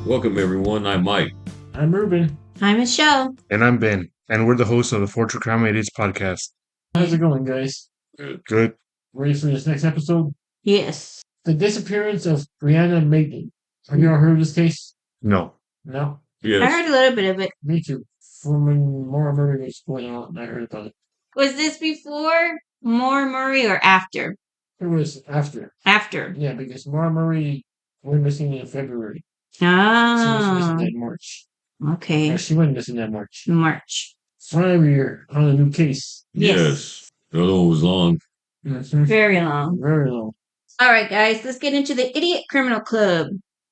Welcome, everyone. I'm Mike. I'm Ruben. I'm Michelle. And I'm Ben. And we're the hosts of the For True Crime Idiots podcast. How's it going, guys? Good. Ready for this next episode? Yes. The Disappearance of Brianna Maitland. Have you ever heard of this case? No. No? I Yes. heard a little bit of it. Me too. From when Montgomery was going on, I heard about it. Was this before Montgomery or after? It was after. After. Yeah, because Montgomery went missing in February. She was Ah, missing in March. okay. She went missing in March. March. Finally, we're on a new case. Yes. The other one was long. Mhm. Very long. Very long. All right, guys, let's get into the Idiot Criminal Club.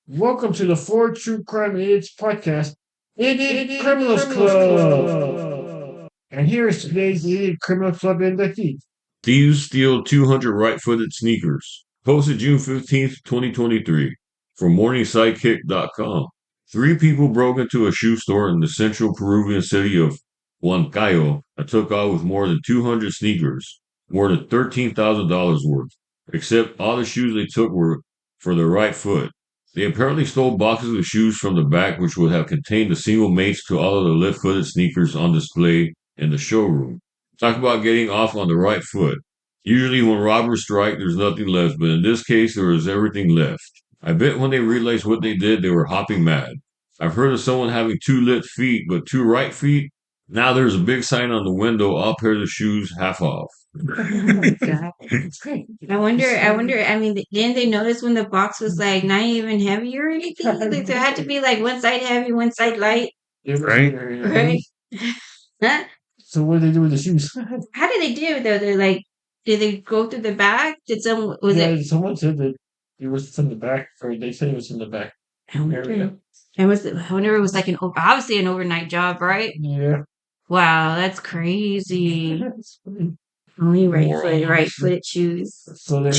Welcome to the For True Crime Idiots podcast, Idiot Criminals Club. And here is today's Idiot Criminal Club inductee. Thieves steal 200 right-footed sneakers. Posted June 15th, 2023. From morningsidekick.com. 3 people broke into a shoe store in the central Peruvian city of Huancayo and took off with more than 200 sneakers, more than $13,000 worth, except all the shoes they took were for the right foot. They apparently stole boxes of shoes from the back which would have contained the single mates to all of the left-footed sneakers on display in the showroom. Talk about getting off on the right foot. Usually when robbers strike, there's nothing left, but in this case, there was everything left. I bet when they realized what they did, they were hopping mad. I've heard of someone having 2 left feet, but 2 right feet? Now there's a big sign on the window, all pairs of shoes, half off. Oh my God. I wonder, I mean, didn't they notice when the box was like not even heavy or anything? Like there had to be like one side heavy, one side light. Right? Right? Huh? So what did they do with the shoes? How did they do though? They're like, did they go through the back? Did someone, was Yeah, it? someone said that it was from the back, or they said it was in the back. I wonder. I wonder it was like obviously an overnight job, right? Yeah. Wow, that's crazy. Only right-footed shoes. So they're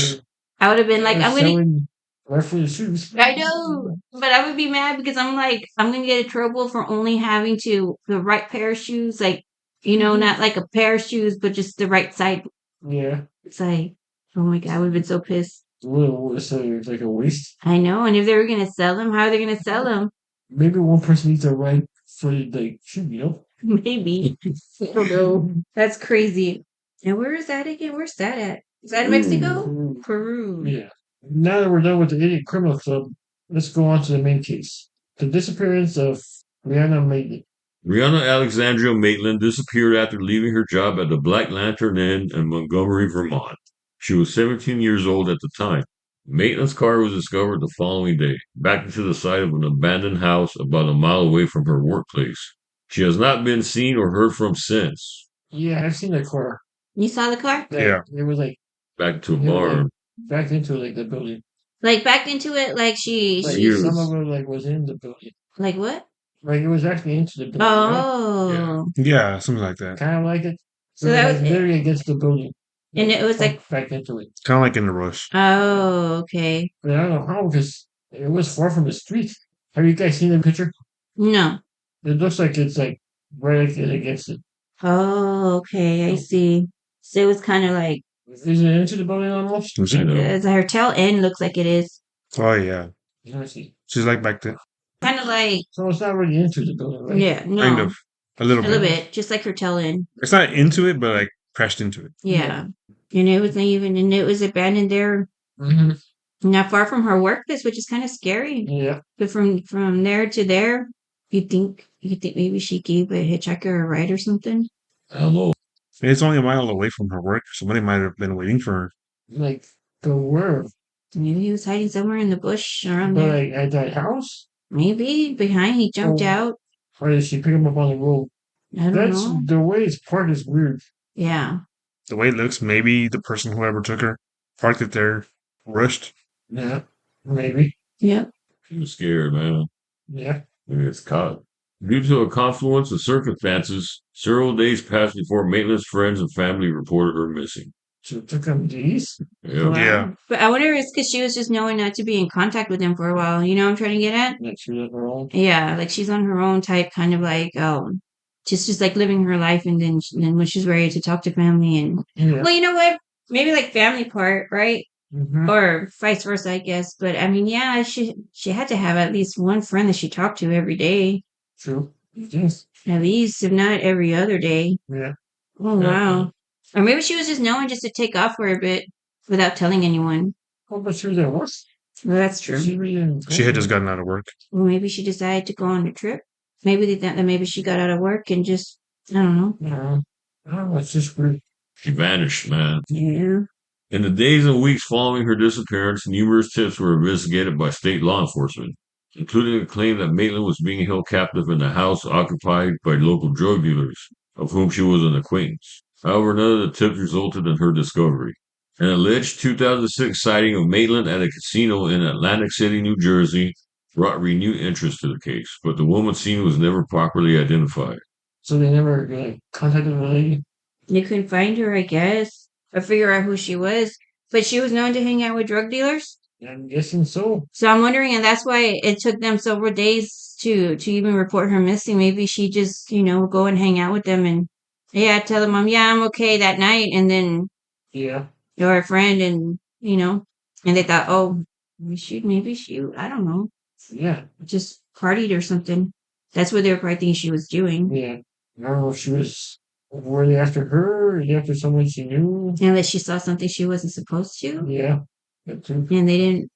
I would have been like, I'm gonna. selling right-footed shoes. I know, but I would be mad because I'm like, I'm gonna get in trouble for only having the right pair of shoes, like not like a pair of shoes, but just the right side. Yeah. It's like, oh my God, I would have been so pissed. So it's like a waste. I know, and if they were gonna sell them, how are they gonna sell them? Maybe one person needs a right-footed like shoe, you know? Maybe. I don't know. That's crazy. And where is that again? Where's that at? Is that in Mexico? Peru. Yeah. Now that we're done with the Idiot Criminal Club, let's go on to the main case. The disappearance of Brianna Maitland. Brianna Alexandria Maitland disappeared after leaving her job at the Black Lantern Inn in Montgomery, Vermont. She was 17 years old at the time. Maitland's car was discovered the following day, backed into the side of an abandoned house about a mile away from her workplace. She has not been seen or heard from since. Yeah, I've seen that car. You saw the car? Yeah. It was like Back to a Yeah, barn. back into like the building. Like backed into it, like Like Years. some of it like was in the building. like what? Like it was actually into the building. Right? Oh, Yeah, something like that. Kind of like it. So It that like was- literally against the building. And it was like- back into it. Kind of like in the rush. oh, okay. But I don't know how because it was far from the street. Have you guys seen the picture? No. It looks like it's like right against it. Oh, okay. I see. So it was kind of like Is it into the building almost? Was I it? know. the hotel inn looks like it is. Oh, yeah. Let me see. She's like back there. Kind of like So it's not really into the building, right? yeah, no, Kind of. A little a little bit. bit, just like hotel inn. It's not into it, but like crashed into it. Yeah, and it was not even, and it was abandoned there, Mm-hmm. not far from her workplace, which is kind of scary. Yeah. But from there to there, you think maybe she gave a hitchhiker a ride or something? I don't know. It's only a mile away from her work. Somebody might have been waiting for her. Like the word. Maybe he was hiding somewhere in the bush around But there. like at that house? Maybe behind he jumped Oh. out. Or did she pick him up on the road? I don't That's know. the way it's parked is weird. Yeah. The way it looks, maybe the person, whoever took her, parked it there, rushed. Yeah. Maybe. Yep. She was scared, man. Yeah. Maybe it's caught. Due to a confluence of circumstances, several days passed before Maitland's friends and family reported her missing. So it took him days. Yeah. Wow. Yeah. But I wonder if it's because she was just knowing not to be in contact with him for a while. You know what I'm trying to get at? Like she was her own. Yeah, like she's on her own type, kind of like just like living her life, and then when she's ready to talk to family and Yeah. well, you know what? Maybe like family part, right? or vice versa, I guess. But I mean, yeah, she had to have at least one friend that she talked to every day. True. Yes. At least, if not every other day. Yeah. Oh, Yeah. wow. Or maybe she was just knowing just to take off for a bit without telling anyone. Oh, but she was at work. Well, that's true. She had just gotten out of work. Well, maybe she decided to go on a trip. Maybe they thought that maybe she got out of work and just, I don't know. No. Oh, it's just weird. She vanished, man. Yeah. In the days and weeks following her disappearance, numerous tips were investigated by state law enforcement, including a claim that Maitland was being held captive in a house occupied by local drug dealers, of whom she was an acquaintance. However, none of the tips resulted in her discovery. An alleged 2006 sighting of Maitland at a casino in Atlantic City, New Jersey, brought renewed interest to the case, but the woman seen was never properly identified. So they never contacted the lady? They couldn't find her, I guess, or figure out who she was. But she was known to hang out with drug dealers. I'm guessing so. So I'm wondering, and that's why it took them several days to even report her missing. Maybe she just, would go and hang out with them and, yeah, tell them, I'm okay that night. And then Yeah. you're her friend and, and they thought, oh, maybe she, I don't know, Yeah. just partied or something. That's what they were probably thinking she was doing. Yeah. I don't know if she was, were they after her or after someone she knew? Unless she saw something she wasn't supposed to. Yeah. That too. And they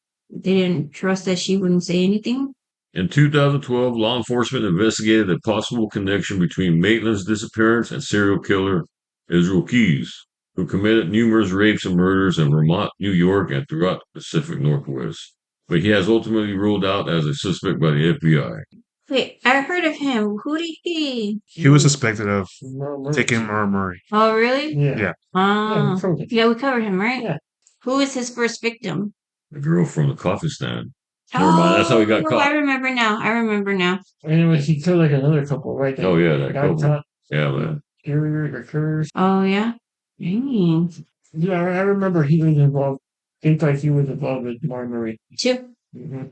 didn't trust that she wouldn't say anything. In 2012, law enforcement investigated a possible connection between Maitland's disappearance and serial killer Israel Keys, who committed numerous rapes and murders in Vermont, New York, and throughout the Pacific Northwest. But he has ultimately ruled out as a suspect by the FBI. Wait, I heard of him. Who did he? He was suspected of Murray. taking Montgomery. Oh, really? Yeah. Yeah. Oh, we covered it. yeah, we covered him, right? Yeah. Who was his first victim? The girl from the coffee stand. Never mind, that's how he got caught. I remember now. Anyway, he killed like another couple, right? Oh, yeah, that got couple. caught. Yeah, man. Carriers. Oh, yeah? Dang. Yeah, I remember he was involved. Think like he was involved with Montgomery. Two. Mm-hmm.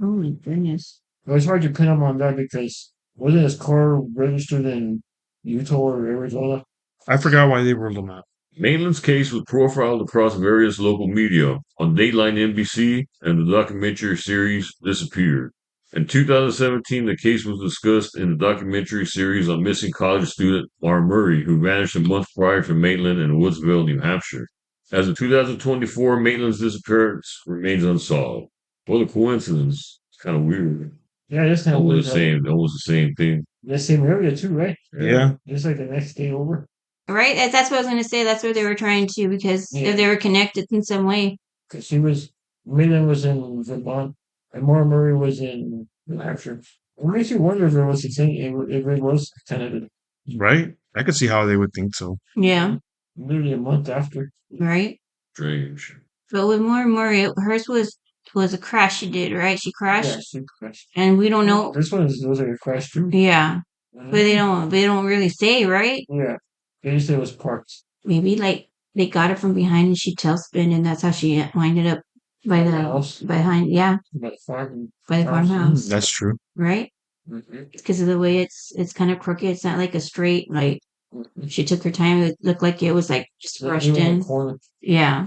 Oh, my goodness. It was hard to pin him on that because wasn't his car registered in Utah or Arizona? I forgot why they ruled him out. Maitland's case was profiled across various local media on Dateline NBC and the documentary series Disappeared. In 2017, the case was discussed in the documentary series on missing college student Montgomery, who vanished a month prior to Maitland in Woodsville, New Hampshire. As of 2024, Maitland's disappearance remains unsolved. What a coincidence. It's kind of weird. Yeah, that's not Almost the same thing. The same area too, right? Yeah. Just like the next day over. Right? That's what I was going to say. That's what they were trying to, because if they were connected in some way. Because Maitland was in Vermont, and Montgomery was in New Hampshire. It makes you wonder if it was the same, if it was connected. Right? I could see how they would think so. Yeah. Literally a month after. Right? Strange. But with Montgomery, hers was a crash she did, right? She crashed. Yeah, she crashed. And we don't know. This one was like a crash too. Yeah. But they don't really say, right? Yeah. They just said it was parked. Maybe like they got it from behind and she tailspin and that's how she winded up by the house. behind, yeah. By the farm. By the farmhouse. That's true. Right? Mm-hmm. Because of the way it's kind of crooked. It's not like a straight, like she took her time. It looked like it was like just rushed in. Yeah.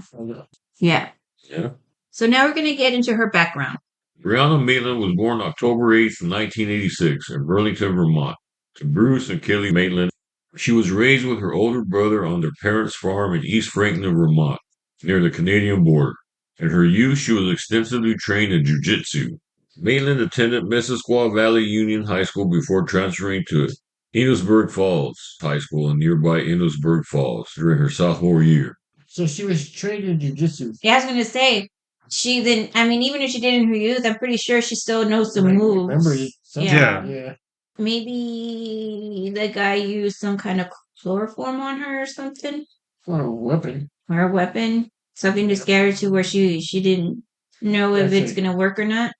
Yeah. Yeah. So now we're going to get into her background. Brianna Maitland was born October 8th, 1986 in Burlington, Vermont, to Bruce and Kelly Maitland. She was raised with her older brother on their parents' farm in East Franklin, Vermont, near the Canadian border. In her youth, she was extensively trained in jiu-jitsu. Maitland attended Missisquoi Valley Union High School before transferring to Enosburg Falls High School in nearby Enosburg Falls during her sophomore year. So she was trained in jiu-jitsu. Yeah, I was going to say, she didn't, I mean, even if she did in her youth, I'm pretty sure she still knows the moves. Remember it. Yeah. Maybe the guy used some kind of chloroform on her or something. Or a weapon. Or a weapon. Something to scare her to where she didn't know if it's going to work or not.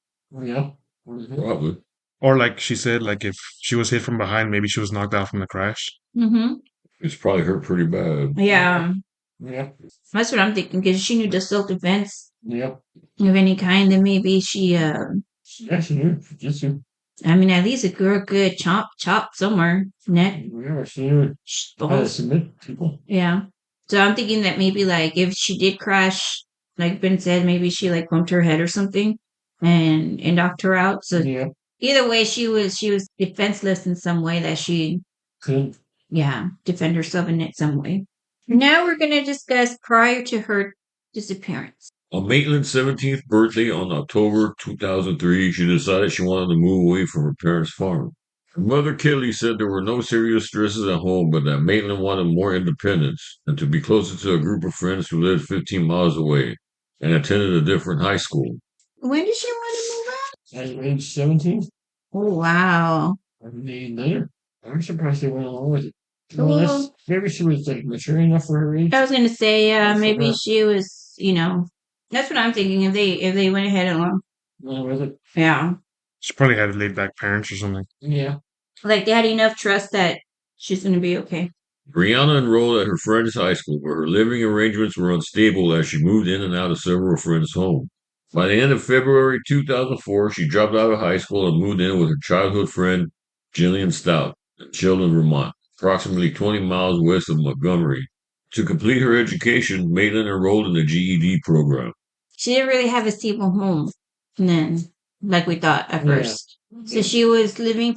Yeah. Probably. Or like she said, like if she was hit from behind, maybe she was knocked out from the crash. Mm-hmm. It's probably hurt pretty bad. Yeah. Yeah. That's what I'm thinking, because she knew the self-defense Yeah. of any kind, then maybe she, Yeah, she knew jiu-jitsu. I mean, at least a good chop somewhere. Neck. Yeah, she knew how to submit people. Yeah. So I'm thinking that maybe like if she did crash like Ben said, maybe she like bumped her head or something and knocked her out. So Yeah. either way, she was defenseless in some way that she Couldn't. defend herself in it some way. Now we're going to discuss prior to her disappearance. On Maitland's 17th birthday on October 2003, she decided she wanted to move away from her parents' farm. Her mother, Kelly, said there were no serious stresses at home, but that Maitland wanted more independence and to be closer to a group of friends who lived 15 miles away and attended a different high school. When did she want to move out? At age 17? Oh, wow. I mean, later. I'm surprised they went along with it. Well- Unless maybe she was like mature enough for her age. I was going to say, That's maybe what- she was, that's what I'm thinking. If they went ahead and, Along with it. yeah, She probably had laid back parents or something. Yeah. like they had enough trust that she's going to be okay. Brianna enrolled at her friend's high school, but her living arrangements were unstable as she moved in and out of several friends' homes. By the end of February 2004, she dropped out of high school and moved in with her childhood friend, Jillian Stout, in Chilton, Vermont, approximately 20 miles west of Montgomery. To complete her education, Maitland enrolled in the GED program. She didn't really have a stable home then, like we thought at Yeah. first. So she was living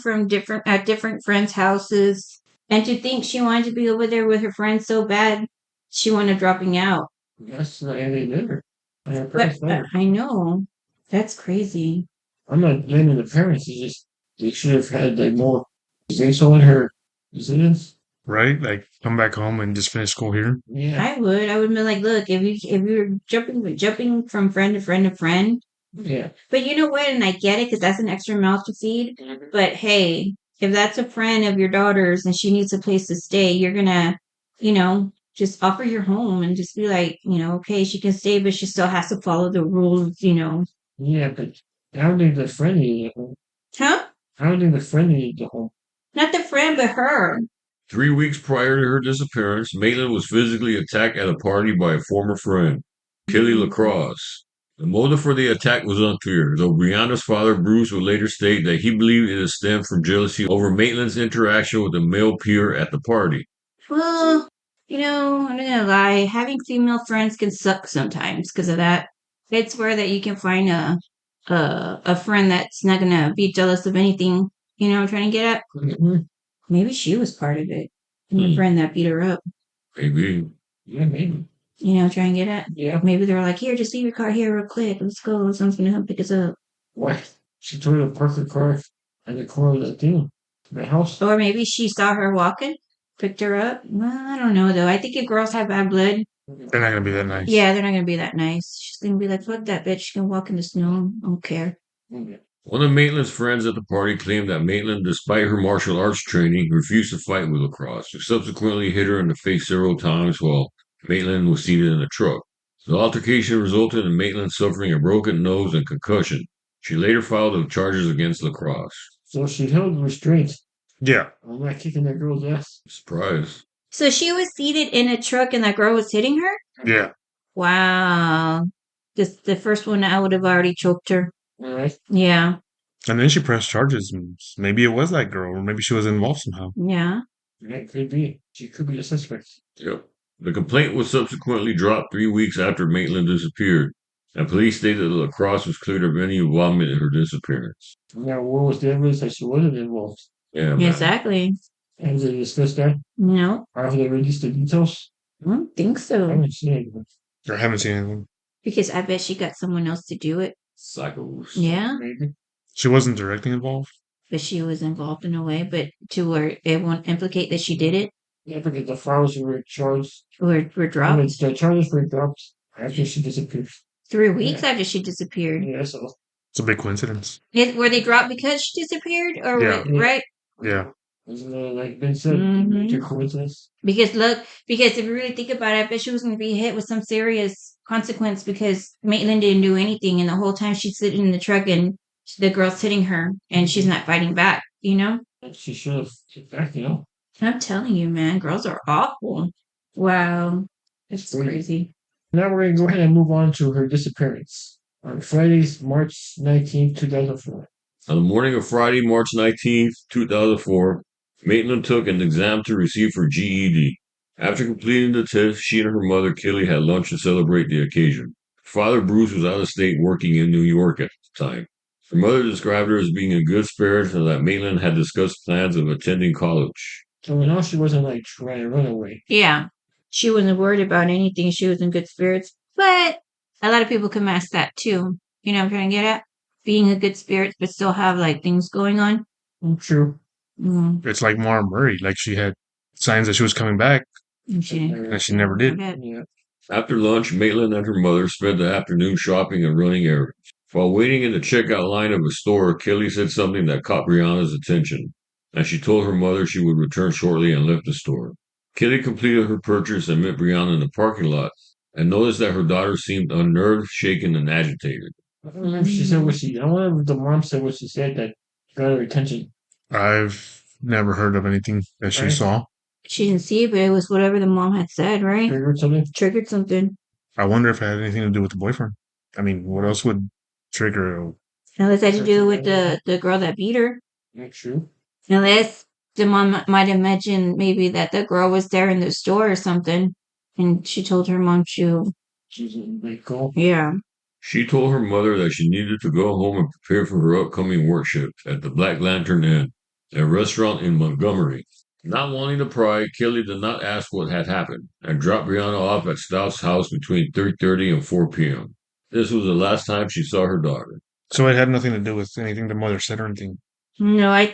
at different friends' houses. And to think she wanted to be over there with her friends so bad, she wound up dropping out. That's not any better. But I know. That's crazy. I'm not blaming the parents. It's just they should have had like more say so in her decisions. Right? Like, come back home and just finish school here. Yeah. I would have been like, look, if you're jumping from friend to friend to friend, Yeah. but you know what? And I get it because that's an extra mouth to feed. But hey, if that's a friend of your daughter's and she needs a place to stay, you're gonna, just offer your home and just be like, okay, she can stay, but she still has to follow the rules, Yeah, but I don't think the friend needed the home. Huh? I don't think the friend needed the home. Not the friend, but her. 3 weeks prior to her disappearance, Maitland was physically attacked at a party by a former friend, Kelly LaCrosse. The motive for the attack was unclear, though Brianna's father, Bruce, would later state that he believed it stemmed from jealousy over Maitland's interaction with a male peer at the party. Well, I'm not gonna lie. Having female friends can suck sometimes because of that. It's rare that you can find a friend that's not gonna be jealous of anything. You know what I'm trying to get at? Mhm. Maybe she was part of it. And the Hmm. friend that beat her up. Maybe. Yeah, maybe. Trying to get at. Yeah. Maybe they were like, here, just leave your car here real quick. Let's go. Someone's gonna come pick us up. What? She told her to park her car at the corner of the thing. The house. Or maybe she saw her walking, picked her up. Well, I don't know though. I think if girls have bad blood, They're not going to be that nice. yeah, they're not gonna be that nice. She's gonna be like, fuck that bitch. She can walk in the snow. I don't care. Yeah. One of Maitland's friends at the party claimed that Maitland, despite her martial arts training, refused to fight with LaCrosse, who subsequently hit her in the face several times while Maitland was seated in a truck. The altercation resulted in Maitland suffering a broken nose and concussion. She later filed charges against LaCrosse. So she held restraint. Yeah. I'm not kicking that girl's ass. Surprise. So she was seated in a truck and that girl was hitting her? Yeah. Wow. The first one I would have already choked her. All right. Yeah. And then she pressed charges. Maybe it was that girl, or maybe she was involved somehow. Yeah. That could be. She could be the suspect. Yep. The complaint was subsequently dropped 3 weeks after Maitland disappeared, and police stated that LaCrosse was cleared of any involvement in her disappearance. Now, what was the evidence that she wasn't involved? Yeah, man. Exactly. Have they discussed that? No, Or have they released the details? I don't think I so. haven't seen anything. I haven't seen anything. Because I bet she got someone else to do it. Psychos. Yeah. Maybe. She wasn't directly involved. But she was involved in a way, but to where it won't implicate that she did it Yeah, because the files were charged. were I mean, dropped the charges were dropped after she disappeared. 3 weeks after she disappeared. Yeah, so. It's a big coincidence. Were they dropped because she disappeared? Or Yeah. right? Yeah. Isn't it like Ben said? Mhm. Major coincidence. Because if you really think about it, I bet she was going to be hit with some serious consequence because Maitland didn't do anything, and the whole time she's sitting in the truck and the girl's hitting her, and she's not fighting back. And she should have hit back, I'm telling you, man, girls are awful. Wow, it's crazy. Now we're going to go ahead and move on to her disappearance. On Friday, March 19th, 2004. On the morning of Friday, March 19th, 2004, Maitland took an exam to receive her GED. After completing the test, she and her mother, Kelly, had lunch to celebrate the occasion. father, Bruce, was out of state working in New York at the time. Her mother described her as being in good spirits and that Maitland had discussed plans of attending college. So now she wasn't like trying to run away. Yeah. She wasn't worried about anything. She was in good spirits. But a lot of people can mask that too. You know what I'm trying to get at? Being in good spirits, but still have like things going on. True. It's like Mara Murray. Like she had signs that she was coming back, And she and she never did. Yeah. After lunch, Maitland and her mother spent the afternoon shopping and running errands. While waiting in the checkout line of a store, Kelly said something that caught Brianna's attention, and she told her mother she would return shortly and left the store. Kelly completed her purchase and met Brianna in the parking lot, and noticed that her daughter seemed unnerved, shaken, and agitated. I don't know if she said what she. I wonder if the mom said what she said that got her attention. I've never heard of anything that she Right. saw. She didn't see it, but it was whatever the mom had said, right? Triggered something. Triggered something. I wonder if it had anything to do with the boyfriend. I mean, what else would trigger? Unless it had to do with the girl that beat her. Not true. Unless the mom might have mentioned maybe that the girl was there in the store or something. And she told her mom to, She's like, go. yeah. She told her mother that she needed to go home and prepare for her upcoming work shift at the Black Lantern Inn, a restaurant in Montgomery. Not wanting to pry, Kelly did not ask what had happened and dropped Brianna off at Stout's house between 3:30 and 4 p.m. This was the last time she saw her daughter. So it had nothing to do with anything the mother said or anything. No, I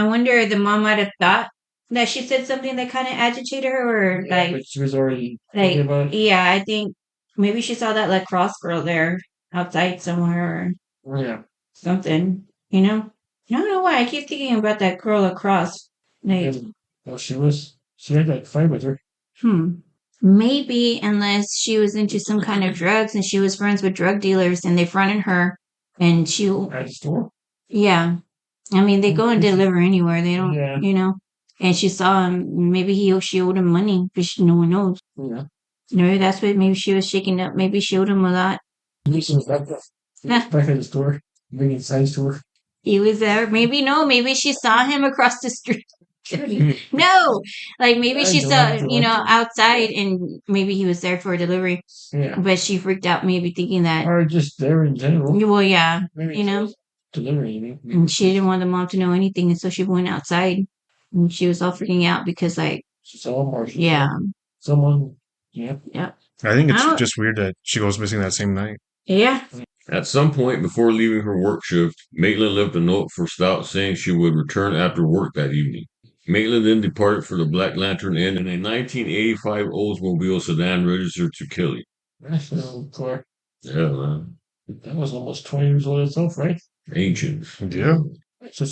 wonder if the mom might have thought that she said something that kind of agitated her or like, But she was already like, thinking about it. yeah, I think maybe she saw that lacrosse girl there outside somewhere or Yeah. something, you know? I don't know why I keep thinking about that girl lacrosse. Like, Well, she had that fight with her. maybe unless she was into some kind of drugs and she was friends with drug dealers and they fronted her and she, At the store. yeah. I mean, they go and deliver anywhere. They don't, Yeah. you know. And she saw him. Maybe she owed him money, but no one knows. Yeah. Maybe that's what. Maybe she was shaking up. Maybe she owed him a lot. He was back at the store, bringing signs to her. He was there. Maybe no. Maybe she saw him across the street. No, like maybe she saw, outside, and maybe he was there for a delivery. Yeah. But she freaked out, maybe thinking that. Or just there in general. Well, yeah, Maybe you know. Delivering. And she didn't want the mom to know anything, and so she went outside, and she was all freaking out because, like, She saw him or she yeah, saw someone. Yeah. I think it's I don't- just weird that she goes missing that same night. yeah. At some point before leaving her work shift, Maitland left a note for Stout saying she would return after work that evening. Maitland then departed for the Black Lantern Inn in a 1985 Oldsmobile sedan registered to Kelly. That's an old car. Yeah, man. That was almost 20 years old itself, right? Ancient. Yeah. So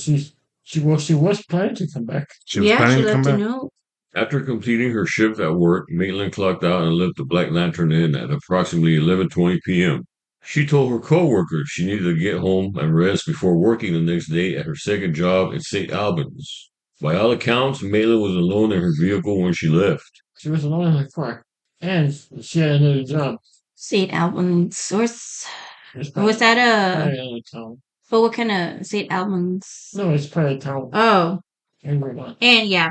she was planning to come back. She was Yeah, planning she to come left a back. note. After completing her shift at work, Maitland clocked out and left the Black Lantern Inn at approximately 11:20 p.m. She told her co-workers she needed to get home and rest before working the next day at her second job in St. Albans. By all accounts, Maitland was alone in her vehicle when she left. She was alone in the car. And she had another job. St. Albans source. It's Was that probably another town. but what kind of St. Albans? No, it's probably a town Oh, in Vermont. and yeah.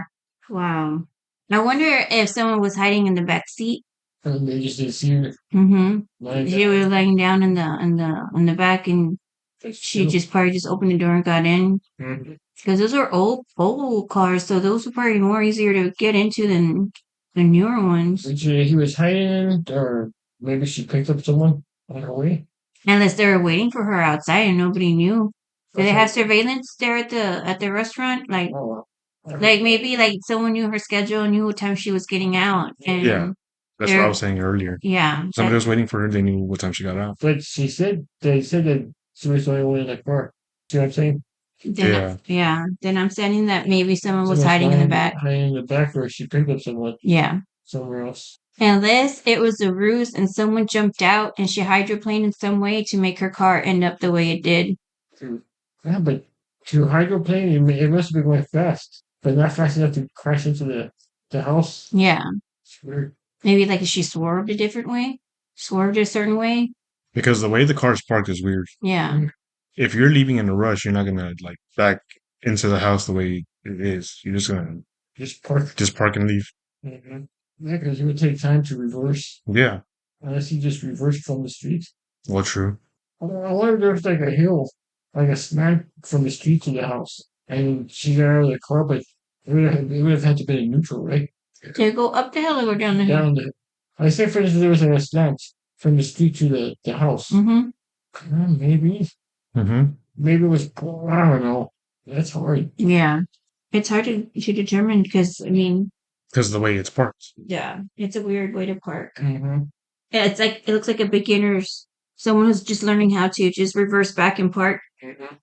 Wow. I wonder if someone was hiding in the back seat. And they just didn't see her. Mm-hmm. lying She down. was laying down in the back, and she just probably just opened the door and got in. Mhm. Because those are old cars, so those are probably more easier to get into than the newer ones. But he was hiding, or maybe she picked up someone on her way. Unless they were waiting for her outside and nobody knew. Do they Okay. have surveillance there at the restaurant? Like Oh, well. maybe like someone knew her schedule and knew what time she was getting out. And Yeah. That's what I was saying earlier. yeah. Somebody was waiting for her. They knew what time she got out. But they said that she was the only one in the car. See what I'm saying? Then I'm saying that maybe someone was hiding in the back. Hiding in the back, or she picked up someone Yeah. somewhere else. Unless it was a ruse and someone jumped out and she hydroplaned in some way to make her car end up the way it did. Yeah, but to hydroplane, it must have been going fast, but not fast enough to crash into the house. Yeah. It's weird. Maybe like she swerved a different way, swerved a certain way. Because the way the car's parked is weird. Yeah. If you're leaving in a rush, you're not gonna like back into the house the way it is. You're just gonna Just park. just park and leave. Mm-hmm. Yeah, because it would take time to reverse. Yeah. unless he just reversed from the street. Well, true. I wonder if there's like a hill, like a smack from the street to the house, and she got out of the car, but it would have had to be in neutral, right? To go up the hill or go down the hill? Down the. I say, for instance, there was like a slant from the street to the house. Maybe. Maybe it was. I don't know. That's hard. Yeah. It's hard to determine because, I mean, Because of the way it's parked. yeah, it's a weird way to park. Mm-hmm. Yeah, it's like, it looks like a beginner's, someone who's just learning how to just reverse back and park,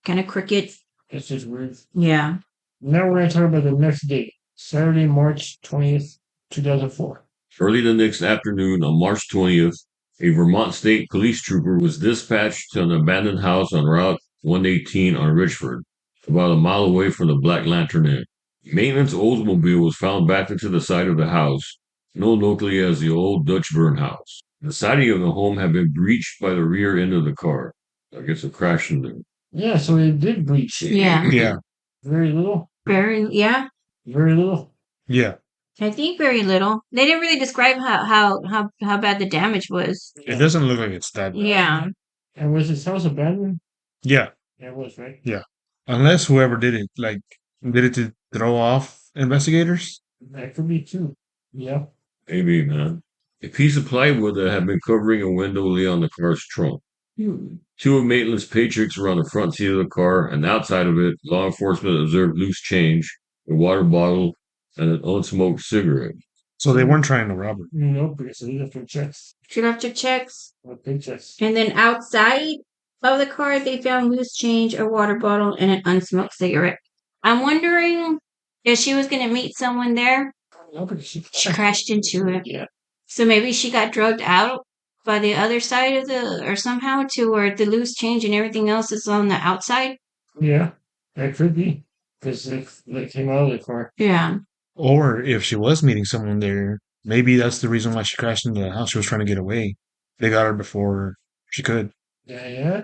kind of crooked. It's just weird. Yeah. Now we're going to talk about the next date, Saturday, March 20th, 2004. Early the next afternoon on March 20th, a Vermont State Police trooper was dispatched to an abandoned house on Route 118 on Richford, about a mile away from the Black Lantern Inn. Maitland's Oldsmobile was found backed into the side of the house, known locally as the Old Dutch Burn House. The siding of the home had been breached by the rear end of the car. I guess it crashed into it. Yeah, so it did breach. Yeah. Yeah. Very little. Yeah. Very little. Yeah. I think very little. They didn't really describe how bad the damage was. It doesn't look like it's that bad. Yeah. And was his house abandoned? Yeah. Yeah, it was, right? Yeah. Unless whoever did it, did it to throw off investigators? That could be too. Yeah. Maybe, man. A piece of plywood that had been covering a window lay on the car's trunk. Two of Maitland's paychecks were on the front seat of the car, and outside of it, law enforcement observed loose change, a water bottle, and an unsmoked cigarette. So they weren't trying to rob her. Nope, because they left her checks. She left her checks. Or paychecks. And then outside of the car, they found loose change, a water bottle, and an unsmoked cigarette. I'm wondering if she was going to meet someone there. No, because she crashed into it. Yeah. So maybe she got drugged out by the other side of or somehow to where the loose change and everything else is on the outside. Yeah, that could be. Because they came out of the car. Yeah. Or if she was meeting someone there, maybe that's the reason why she crashed into the house. She was trying to get away. They got her before she could. Yeah.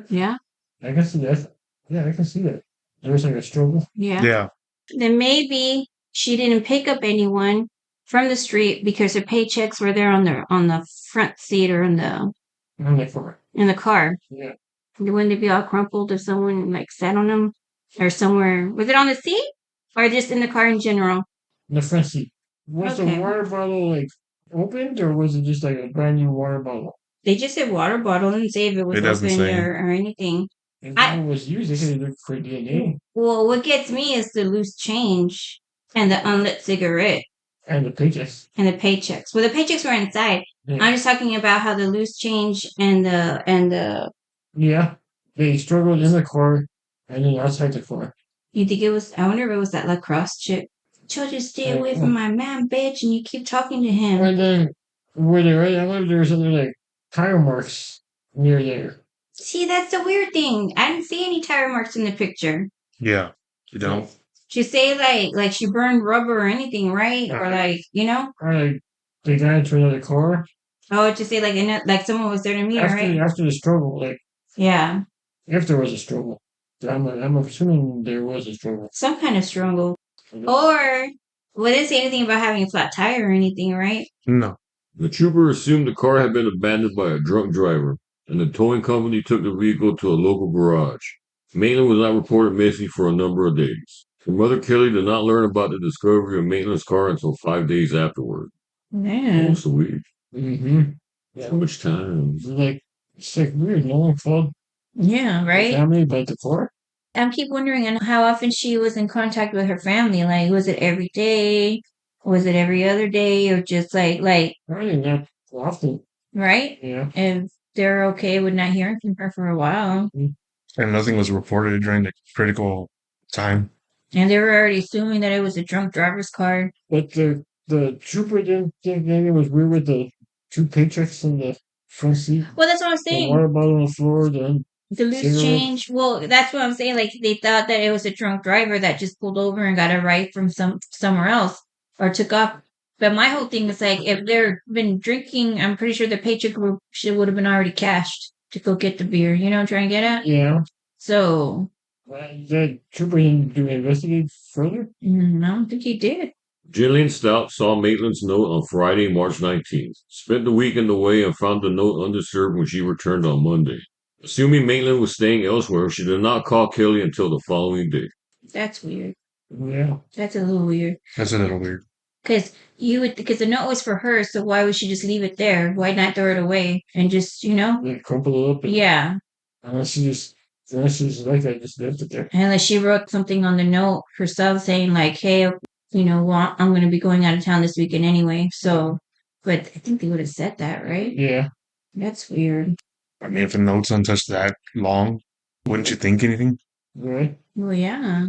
I can see that. Yeah, I can see that. There was like a struggle. Yeah. Then maybe she didn't pick up anyone from the street because her paychecks were there on the front seat or in the car. Yeah. Wouldn't they be all crumpled if someone sat on them or somewhere? Was it on the seat or just in the car in general? In the front seat. Was the water bottle opened or was it just a brand new water bottle? They just said water bottle and say if it was open or anything. If it was used, they could have looked for DNA. Well, what gets me is the loose change and the unlit cigarette. And the paychecks. Well, the paychecks were inside. Yeah. I'm just talking about how the loose change and the. Yeah, they struggled in the car and then outside the car. You think it was? I wonder if it was that lacrosse chick. Told you to stay away from my man, bitch, and you keep talking to him. And then where they right, I wonder if there was other tire marks near there. See, that's the weird thing. I didn't see any tire marks in the picture. Yeah, you don't. She say like she burned rubber or anything, right? Or Or they got into another car. Oh, to say like someone was there to meet her, right? After the struggle, yeah. If there was a struggle, I'm assuming there was a struggle. Some kind of struggle, or well, they didn't say anything about having a flat tire or anything, right? No. The trooper assumed the car had been abandoned by a drunk driver, and the towing company took the vehicle to a local garage. Maitland was not reported missing for a number of days. Her mother, Kelly, did not learn about the discovery of Maitland's car until 5 days afterward. Yeah. Almost a week. Mm-hmm. How much time? It's weird. No one called. Yeah, right? Family about the car? I keep wondering how often she was in contact with her family. Like, was it every day? Was it every other day? Or just Probably not often. Right? Yeah. If they're okay with not hearing from her for a while. And nothing was reported during the critical time. And they were already assuming that it was a drunk driver's car. But the trooper didn't think anything was weird with the 2 paychecks in the front seat. Well, that's what I'm saying. The water bottle on the floor, the loose change. Well, that's what I'm saying. Like, they thought that it was a drunk driver that just pulled over and got a ride from somewhere else or took off. But my whole thing is if they've been drinking, I'm pretty sure the paycheck would have been already cashed to go get the beer. You know what I'm trying to get at? Yeah. So. The trooper didn't investigate further? I don't think he did. Jillian Stout saw Maitland's note on Friday, March 19th, spent the weekend away and found the note undisturbed when she returned on Monday. Assuming Maitland was staying elsewhere, she did not call Kelly until the following day. That's weird. Yeah. That's a little weird. That's a little weird. Because the note was for her, so why would she just leave it there? Why not throw it away and just, Yeah, crumple it up. Yeah. Unless she just like I just left it there. Unless she wrote something on the note herself saying like, hey, well, I'm going to be going out of town this weekend anyway. So, but I think they would have said that, right? Yeah. That's weird. I mean, if the note's untouched that long, wouldn't you think anything? Right. Well, yeah.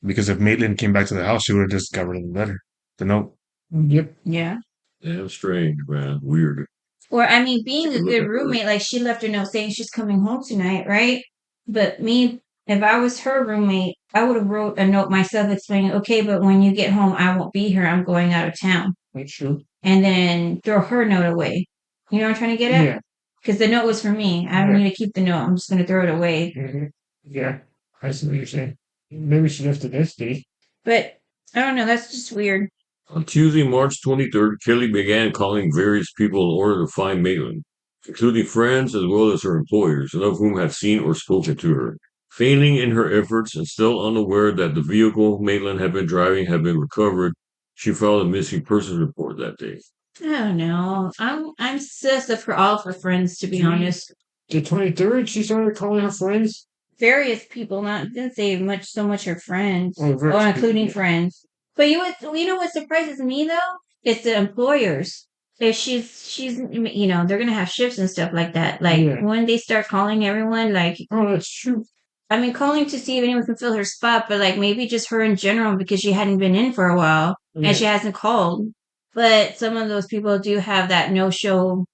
Because if Maitland came back to the house, she would have just got rid of the letter, the note. Yep. Yeah. Damn strange, man. Weird. Or, I mean, being Take a a look good at her. roommate, like she left a note saying she's coming home tonight, right? But me, if I was her roommate, I would have wrote a note myself explaining, okay, but when you get home, I won't be here. I'm going out of town. Make sure. And then throw her note away. You know what I'm trying to get at? Yeah. Because the note was for me. I don't need to keep the note. I'm just going to throw it away. Mm-hmm. Yeah. I see what you're saying. Maybe she left it this day. But I don't know. That's just weird. On Tuesday, March 23rd, Kelly began calling various people in order to find Maitland, including friends as well as her employers, none of whom had seen or spoken to her. Failing in her efforts and still unaware that the vehicle Maitland had been driving had been recovered, she filed a missing persons report that day. I don't know. I'm sus of her all of her friends, to be honest. The 23rd, she started calling her friends. Various people, didn't say so much her friends, Oh, various including people. friends. But you know what surprises me though? It's the employers. If she's they're gonna have shifts and stuff like that. Like Yeah. when they start calling everyone, like Oh, that's true. I mean, calling to see if anyone can fill her spot, but like maybe just her in general because she hadn't been in for a while Yeah. and she hasn't called. But some of those people do have that no call,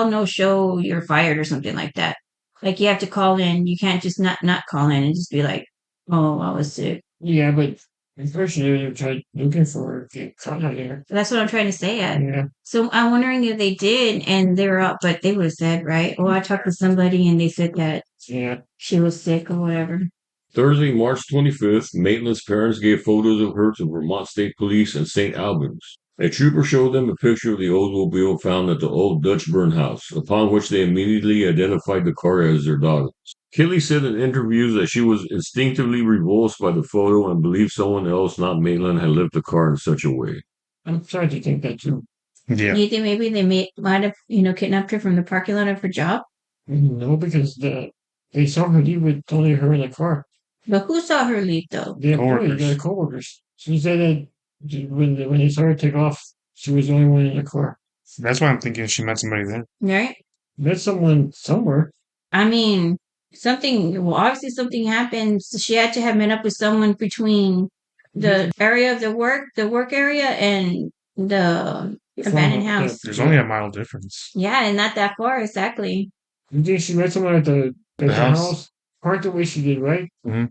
no show, you're fired or something like that. Like you have to call in. You can't just not call in and just be like, oh, I was sick. Yeah, but unfortunately, you tried looking for her if you caught her there. That's what I'm trying to say. Yeah. So I'm wondering if they did and they were out, but they would have said, right? Oh, I talked to somebody and they said that Yeah. she was sick or whatever. Thursday, March 25th, Maitland's parents gave photos of her to Vermont State Police in St. Albans. A trooper showed them a picture of the Oldsmobile found at the old Dutch burn house, upon which they immediately identified the car as their daughter's. Kelly said in interviews that she was instinctively repulsed by the photo and believed someone else, not Maitland, had left the car in such a way. I'm starting to think that too. Yeah. You think maybe they might have, kidnapped her from the parking lot of her job? No, because they saw her leave with only her in the car. But who saw her leave though? The employee, the coworkers. She said that when they saw her take off, she was the only one in the car. That's why I'm thinking she met somebody there. Right? Met someone somewhere. I mean, obviously something happened. So she had to have met up with someone between the area of the work area and the abandoned house. There's only a mile difference. Yeah, and not that far, exactly. You think she met someone at the house? Parked the way she did, right? Mm-hmm.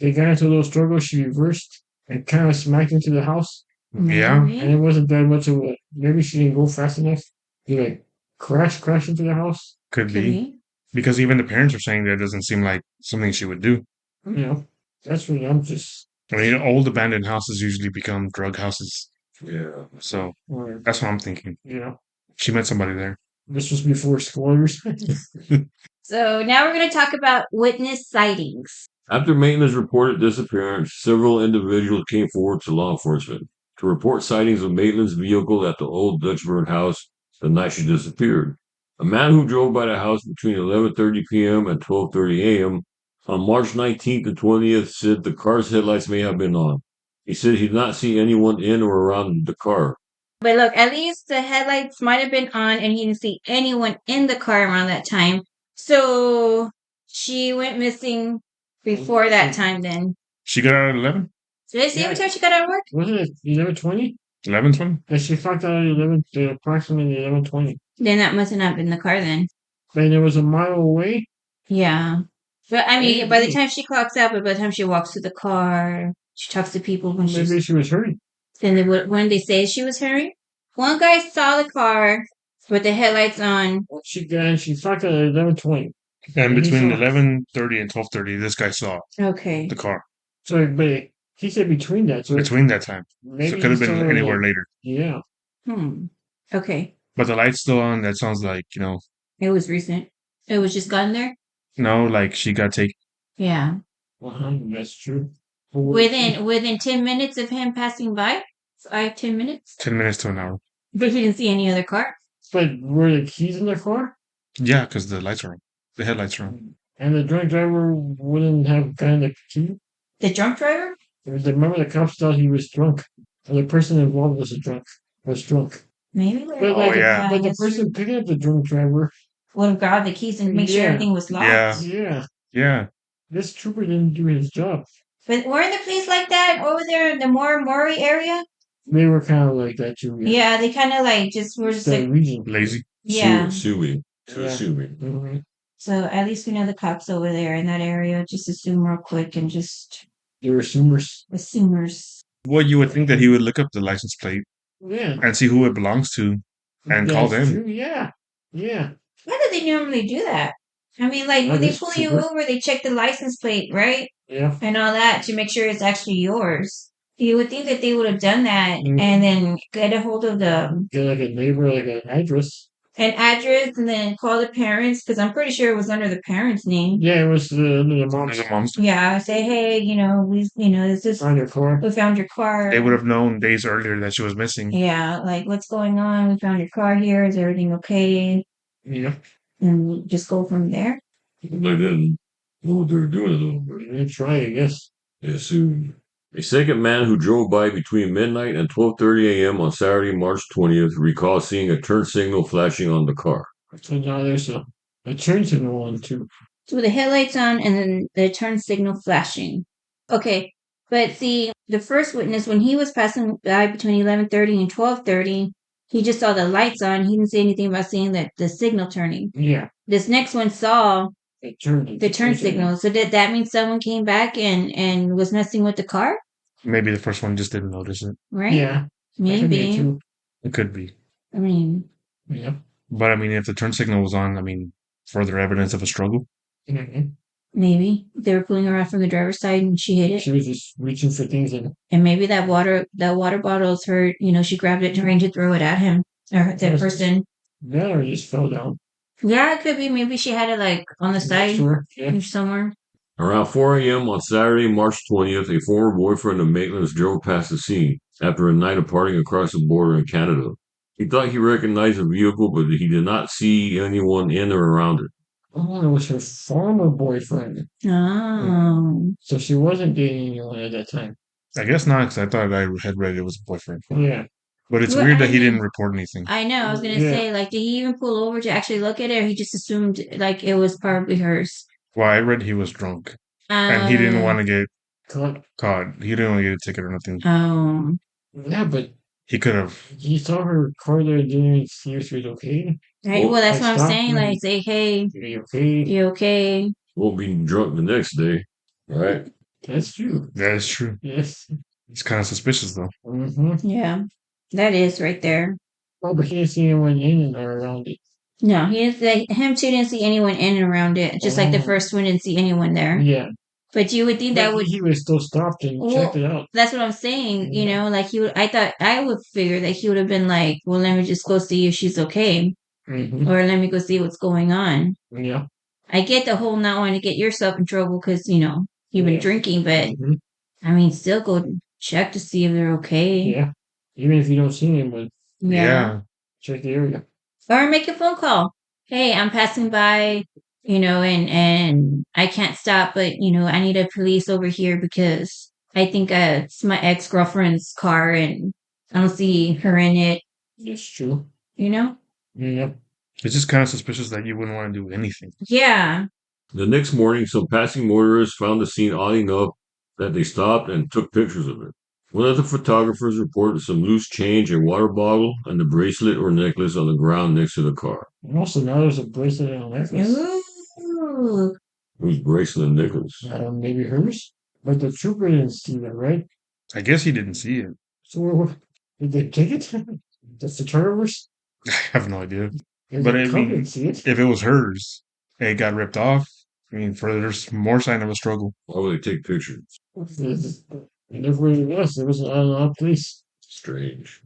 They got into a little struggle. She reversed and kind of smacked into the house. Yeah. And it wasn't that much of a. Maybe she didn't go fast enough. He like crash into the house. Could be. Because even the parents are saying that it doesn't seem like something she would do. That's what I'm just. I mean, old abandoned houses usually become drug houses. Yeah. So that's what I'm thinking. Yeah. She met somebody there. This was before spoilers. So now we're going to talk about witness sightings. After Maitland's reported disappearance, several individuals came forward to law enforcement to report sightings of Maitland's vehicle at the old Dutch burn house the night she disappeared. A man who drove by the house between 11:30 p.m. and 12:30 a.m. on March 19th and 20th said the car's headlights may have been on. He said he did not see anyone in or around the car. But look, at least the headlights might have been on and he didn't see anyone in the car around that time. So she went missing before that time then. She got out at 11? Did I see every time she got out of work? Wasn't it 11:20? 11:20? That she clocked out at approximately 11:20. Then that must have not been the car then. And it was a mile away. Yeah. But I mean, by the time she clocks out, but by the time she walks to the car, she talks to people when maybe she was hurrying. Then when they say she was hurrying? One guy saw the car with the headlights on. She clocked out at 11:20. And between 11:30 and 12:30, this guy saw Okay. the car. So, but He said between that. So between that time. So maybe it could have he's been telling her, anywhere like, later. yeah. Okay. But the light's still on. That sounds like, It was recent. It was just gotten there? no, like she got taken. Yeah. That's true. But what- Within 10 minutes of him passing by? 5, 10 minutes? 10 minutes to an hour. But he didn't see any other car? But were the keys in the car? Yeah, because the lights are on. The headlights are on. And the drunk driver wouldn't have gotten the key? The drunk driver? Remember the cops thought he was drunk. Or the person involved was drunk. Maybe. But, Oh, yeah. but the that's true. person picking up the drunk driver, Would have grabbed the keys and make sure Yeah. everything was locked. Yeah. yeah, Yeah. this trooper didn't do his job. But weren't the police like that over there in the Montgomery area? They were kind of like that too. Yeah, they kind of like just were just That like, region. Lazy. yeah. Suing. To Yeah. assuming. Mm-hmm. So at least we know the cops over there in that area. Just assume real quick and just They were assumers. assumers. Well, you would think that he would look up the license plate Yeah. and see who it belongs to and call That's them. true. Yeah. Yeah. Why do they normally do that? I mean, like when That they is pull you trooper. over, they check the license plate, right? Yeah. And all that to make sure it's actually yours. You would think that they would have done that Mhm. and then get a hold of Get like a neighbor, like an address. an address and then call the parents because I'm pretty sure it was under the parents' name. Yeah, it was the mom's. The moms. Yeah, say, hey, this is On your car. we found your car. They would have known days earlier that she was missing. Yeah, like what's going on? We found your car here. Is everything okay? Yeah. And just go from there. They didn't know what they were doing a little bit. They try, I guess. They assumed. A second man who drove by between midnight and 12:30 a.m. on Saturday, March 20th, recalls seeing a turn signal flashing on the car. So now there's a turn signal on too. So with the headlights on and then the turn signal flashing. Okay, but see, the first witness, when he was passing by between 11:30 and 12:30, he just saw the lights on. He didn't say anything about seeing the signal turning. Yeah. This next one saw The turn. the turn signal. So did that mean someone came back and was messing with the car? Maybe the first one just didn't notice it. Right? Yeah. that could be Maybe. too. It could be. I mean, Yeah. But I mean, if the turn signal was on, I mean, further evidence of a struggle. Mm-hmm. maybe they were pulling her out from the driver's side and she hit it. She was just reaching for things and And maybe that water bottle's hurt. She grabbed it trying to throw it at him or that Yes. person. that or just fell down. Yeah, it could be. Maybe she had it like on the side Sure. Yeah. or somewhere. Around 4 a.m. on Saturday, March 20th, a former boyfriend of Maitland's drove past the scene after a night of partying across the border in Canada. He thought he recognized the vehicle, but he did not see anyone in or around it. Oh, it was her former boyfriend. Oh. So she wasn't dating anyone at that time. I guess not, because I thought I had read it was a boyfriend. Yeah. But it's Well, weird I that he mean- didn't report anything. I know. I was gonna Yeah. say, like, did he even pull over to actually look at it, or he just assumed like it was probably hers? Well, I read he was drunk and he didn't want to get caught. He didn't want to get a ticket or nothing. Oh. Yeah, but He could have. he saw her car there, didn't see if she was okay. Right. Well, that's I what I'm stopped saying. and- Like, say, hey, Are you okay? you okay? Won't be drunk the next day, right? That's true. That is true. Yes. It's kind of suspicious, though. Mm-hmm. Yeah, that is right there. Oh, but he didn't see anyone in or around it. No, he didn't. Him too didn't see anyone in and around it. Just like the Oh. first one didn't see anyone there. Yeah. But you would think that But would. he was still stopped and checked it out. That's what I'm saying. Yeah. Like he would. I thought I would figure that he would have been like, well, let me just go see if she's okay, Mm-hmm. or let me go see what's going on. Yeah. I get the whole not wanting to get yourself in trouble because you've been Yeah. drinking, but Mhm. I mean, still go check to see if they're okay. Yeah. Even if you don't see anyone, Yeah. check the area. Or make a phone call. Hey, I'm passing by, and I can't stop, but I need a police over here because I think it's my ex-girlfriend's car and I don't see her in it, That's true. you Yeah. It's just kind of suspicious that you wouldn't want to do anything. Yeah. The next morning, some passing motorists found the scene odd enough that they stopped and took pictures of it. One of the photographers reported some loose change, a water bottle, and a bracelet or necklace on the ground next to the car. And also now there's a bracelet and a necklace. Ooh. Whose bracelet and necklace? Maybe hers. But the trooper didn't see that, right? I guess he didn't see it. So did they take it? That's the turnovers? I have no idea. If But the I cop mean, didn't see it. If it was hers, and it got ripped off, I mean, there's more sign of a struggle. Why would they take pictures? It's And therefore it was. There wasn't a lot of police. Strange.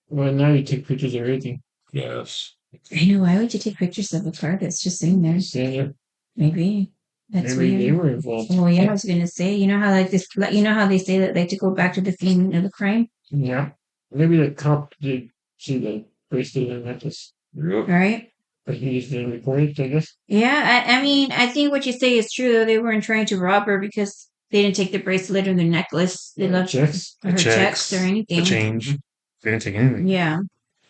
Well, now you take pictures of everything. Yes. I know. Why would you take pictures of a car that's just sitting there? Stand there. Maybe that's Maybe they weird. were involved. Oh yeah, I was gonna say. You know how like this. You know how they say that like to go back to the scene of the crime, Yeah. Maybe the cop did see the bracelet and necklace. Yep. right? But he just didn't report it, I guess. Yeah. I mean, I think what you say is true. Though. They weren't trying to rob her because they didn't take the bracelet or the necklace. They left Checks. her checks or the anything. change. They didn't take anything. Yeah.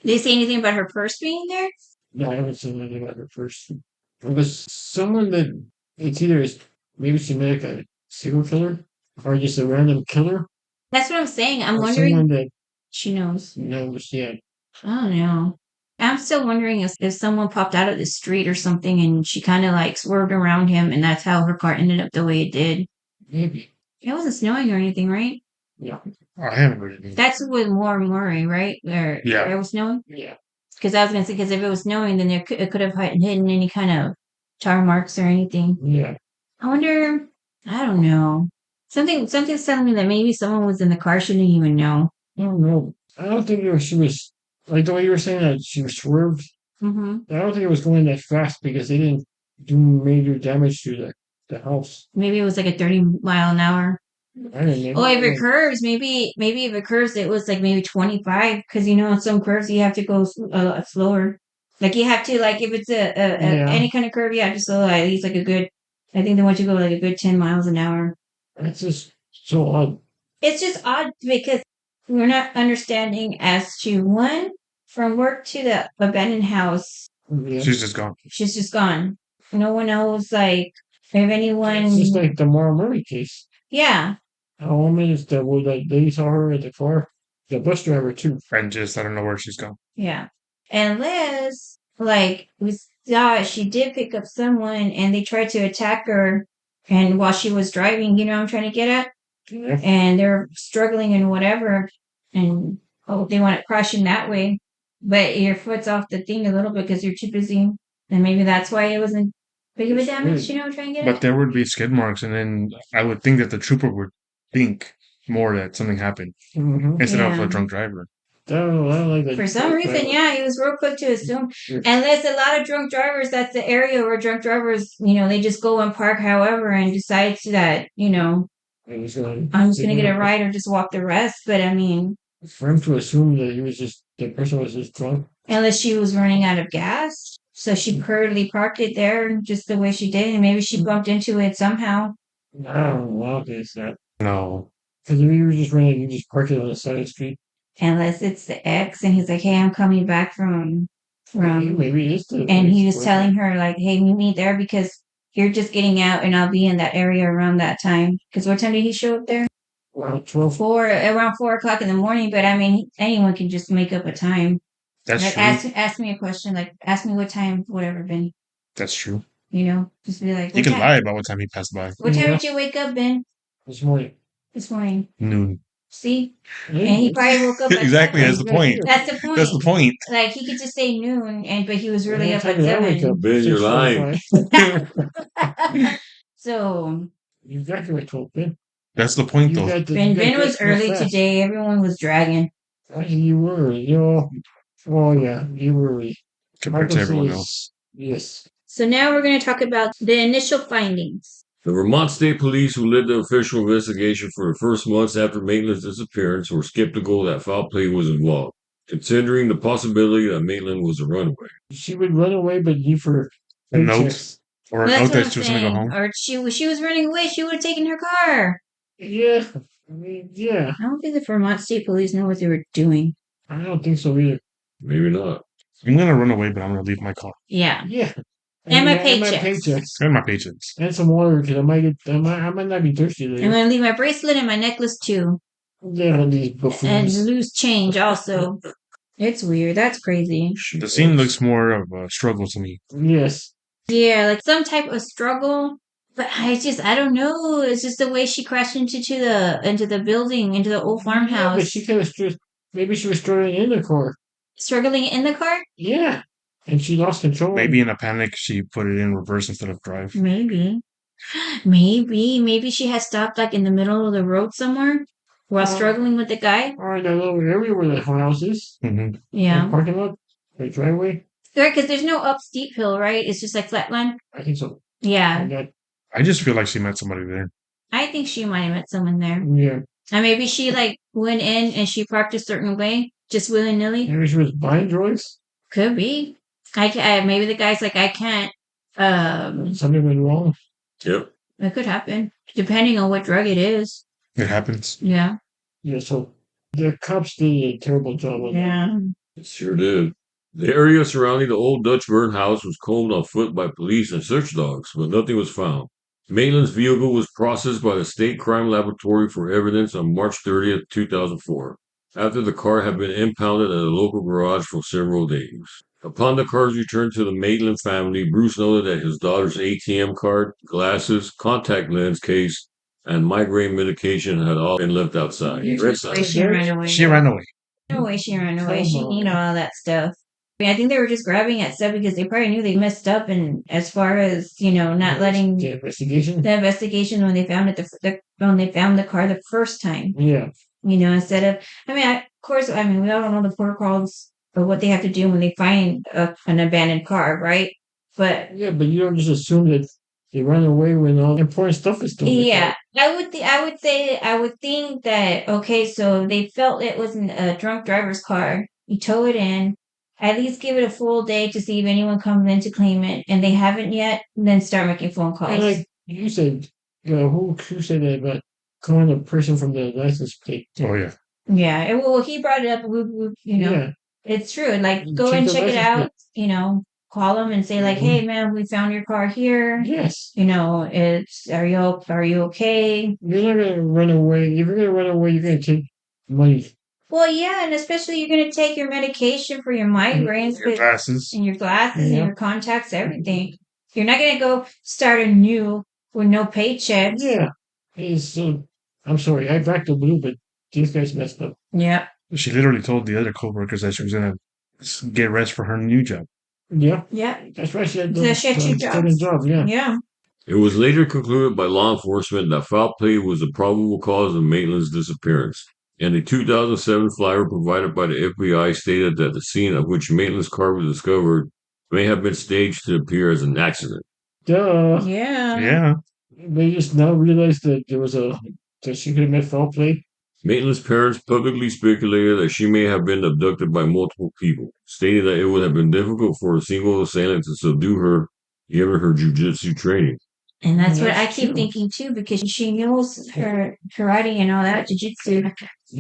Did they say anything about her purse being there? No, I haven't seen anything about her first. It was someone that it's either maybe she made like a serial killer or just a random killer. That's what I'm saying. I'm or wondering. someone that She knows. knows, yeah. I don't know. I'm still wondering if someone popped out of the street or something and she kind of like swerved around him and that's how her car ended up the way it did. Maybe. It wasn't snowing or anything, right? Yeah. I haven't heard anything. That's with Montgomery, right? Where Yeah. it was snowing? Yeah. Because I was going to say, because if it was snowing, then it could have hidden any kind of tar marks or anything. Yeah. I wonder, I don't know. Something's telling me that maybe someone was in the car, she didn't even know. I don't know. I don't think she was like the way you were saying that she was swerved. Mm-hmm. I don't think it was going that fast because they didn't do major damage to the house. Maybe it was like a 30-mile-an-hour. I don't know. Oh, if it curves, maybe if it curves, it was like maybe 25. Because on some curves you have to go a lot slower. Like you have to like if it's any kind of curve, you have to slow at least like a good. I think they want you to go like a good 10 miles an hour. That's just so odd. It's just odd because we're not understanding as to one from work to the abandoned house. Yeah. She's just gone. She's just gone. No one knows like if anyone. It's just like the Montgomery case. Yeah. A woman is that would like they saw her at the car. The bus driver too. And just I don't know where she's gone. Yeah. And Liz, like, we saw she did pick up someone and they tried to attack her. And while she was driving, you know what I'm trying to get at? Yeah. And they're struggling and whatever. And they want it crashing that way. But your foot's off the thing a little bit because you're too busy. And maybe that's why it wasn't big of a damage, you know what I'm trying to get at? But there would be skid marks, and then I would think that the trooper would think more that something happened Mm-hmm. instead of Yeah. a drunk driver. I don't like that. For some reason, yeah, he was real quick to assume. And there's a lot of drunk drivers. That's the area where drunk drivers, they just go and park however and decide that, I'm just going to get a ride or just walk the rest. But I mean, for him to assume that the person was just drunk. unless she was running out of gas. So she hurriedly parked it there just the way she did. And maybe she bumped into it somehow. I don't know if it's that. No. Because if you were just running, you just park it on the side of the street. Unless it's the ex and he's like, hey, I'm coming back from Maybe it is the and he was ex-boyfriend. telling her like, hey, meet me there because you're just getting out and I'll be in that area around that time. Because what time did he show up there? Around 12. Around 4 o'clock in the morning. But I mean, anyone can just make up a time. That's Like, true. ask me a question. Like, ask me what time, whatever, Ben. That's true. Just be like, You can lie about what time he passed by. what time Yeah. did you wake up, Ben? This morning. This morning. Noon. See? And he probably woke up at Exactly. 7. That's the point. That's the point. That's the point. Like he could just say noon, but he was really What up time at did I wake 7. up? Ben, you're lying. 6:45. So You exactly what I told Ben. That's the point, You though. got the- Ben you got was that real early fast. today. Everyone was dragging. You were, Oh yeah, you were early. Compared to Michael everyone says- else. Yes. So now we're going to talk about the initial findings. The Vermont State Police, who led the official investigation for the first months after Maitland's disappearance, were skeptical that foul play was involved, considering the possibility that Maitland was a runaway. She would run away, but leave her A note? paychecks. Or a Well, note that's what that I'm she was going to go saying. home. Or she was running away. She would have taken her car. Yeah. I mean, yeah. I don't think the Vermont State Police know what they were doing. I don't think so either. Maybe not. I'm going to run away, but I'm going to leave my car Yeah. Yeah. And my And my paychecks. paychecks. and my paychecks. And some water, because I might not be thirsty I'm later. going to leave my bracelet and my necklace too. Yeah, these And buffoons. loose change also. It's weird. That's crazy. The scene looks more of a struggle to me. Yes. Yeah, like some type of struggle. But I don't know. It's just the way she crashed into the building, into the old Yeah, farmhouse. but she could have maybe she was struggling in the car. Struggling in the car? Yeah. And she lost control. Maybe in a panic, she put it in reverse instead of drive. Maybe. Maybe she had stopped like in the middle of the road somewhere. while struggling with the guy. Or in that little area where the house is. Mm-hmm. Yeah. Parking lot? The driveway? Right, because there's no up steep hill, right? It's just like flatline. I think so. Yeah. I just feel like she met somebody there. I think she might have met someone there. Yeah. And maybe she like went in and she parked a certain way, just willy nilly. Maybe she was buying drugs. Could be. Maybe the guy's like, I can't. Something went wrong. Yep. It could happen, depending on what drug it is. It happens. Yeah. Yeah, so the cops did a terrible job on that. Yeah. It sure did. The area surrounding the old Dutch burn house was combed on foot by police and search dogs, but nothing was found. Maitland's vehicle was processed by the State Crime Laboratory for evidence on March 30th, 2004, after the car had been impounded at a local garage for several days. Upon the car's return to the Maitland family, Bruce noted that his daughter's ATM card, glasses, contact lens case, and migraine medication had all been left outside. She ran away. She ran away. No way she ran away. She needed all that stuff. I think they were just grabbing at stuff because they probably knew they messed up, and as far as not letting the investigation when they found it when they found the car the first time. Yeah. Instead of we all don't know the protocols of what they have to do when they find an abandoned car, right? But yeah, but you don't just assume that they run away when all important stuff is still. Yeah, I would think that okay, so they felt it wasn't a drunk driver's car. You tow it in. At least give it a full day to see if anyone comes in to claim it, and they haven't yet. Then start making phone calls. And like you said, who said that about calling a person from the license plate? Oh yeah. Yeah. Well, he brought it up. Yeah. It's true. Like go and check it out. Call them and say like, "Hey, man, we found your car here. Yes. Are you okay?" You're not gonna run away. If you're gonna run away, you're gonna take money. Well, yeah, and especially you're going to take your medication for your migraines, Your glasses. and your glasses, and your contacts, everything. You're not going to go start anew with no paycheck. Yeah. So I'm sorry, I backed the blue, but these guys messed up. Yeah. She literally told the other coworkers that she was gonna get rest for her new job. Yeah. Yeah. That's right. She had So she had two jobs. Yeah. Yeah. It was later concluded by law enforcement that foul play was the probable cause of Maitland's disappearance, and a 2007 flyer provided by the FBI stated that the scene at which Maitland's car was discovered may have been staged to appear as an accident. Duh. Yeah. Yeah. They just now realized that that she could have met foul play. Maitland's parents publicly speculated that she may have been abducted by multiple people, stating that it would have been difficult for a single assailant to subdue her given her jiu-jitsu training. And that's what I keep true. thinking too, because she knows her karate and all that, jiu-jitsu.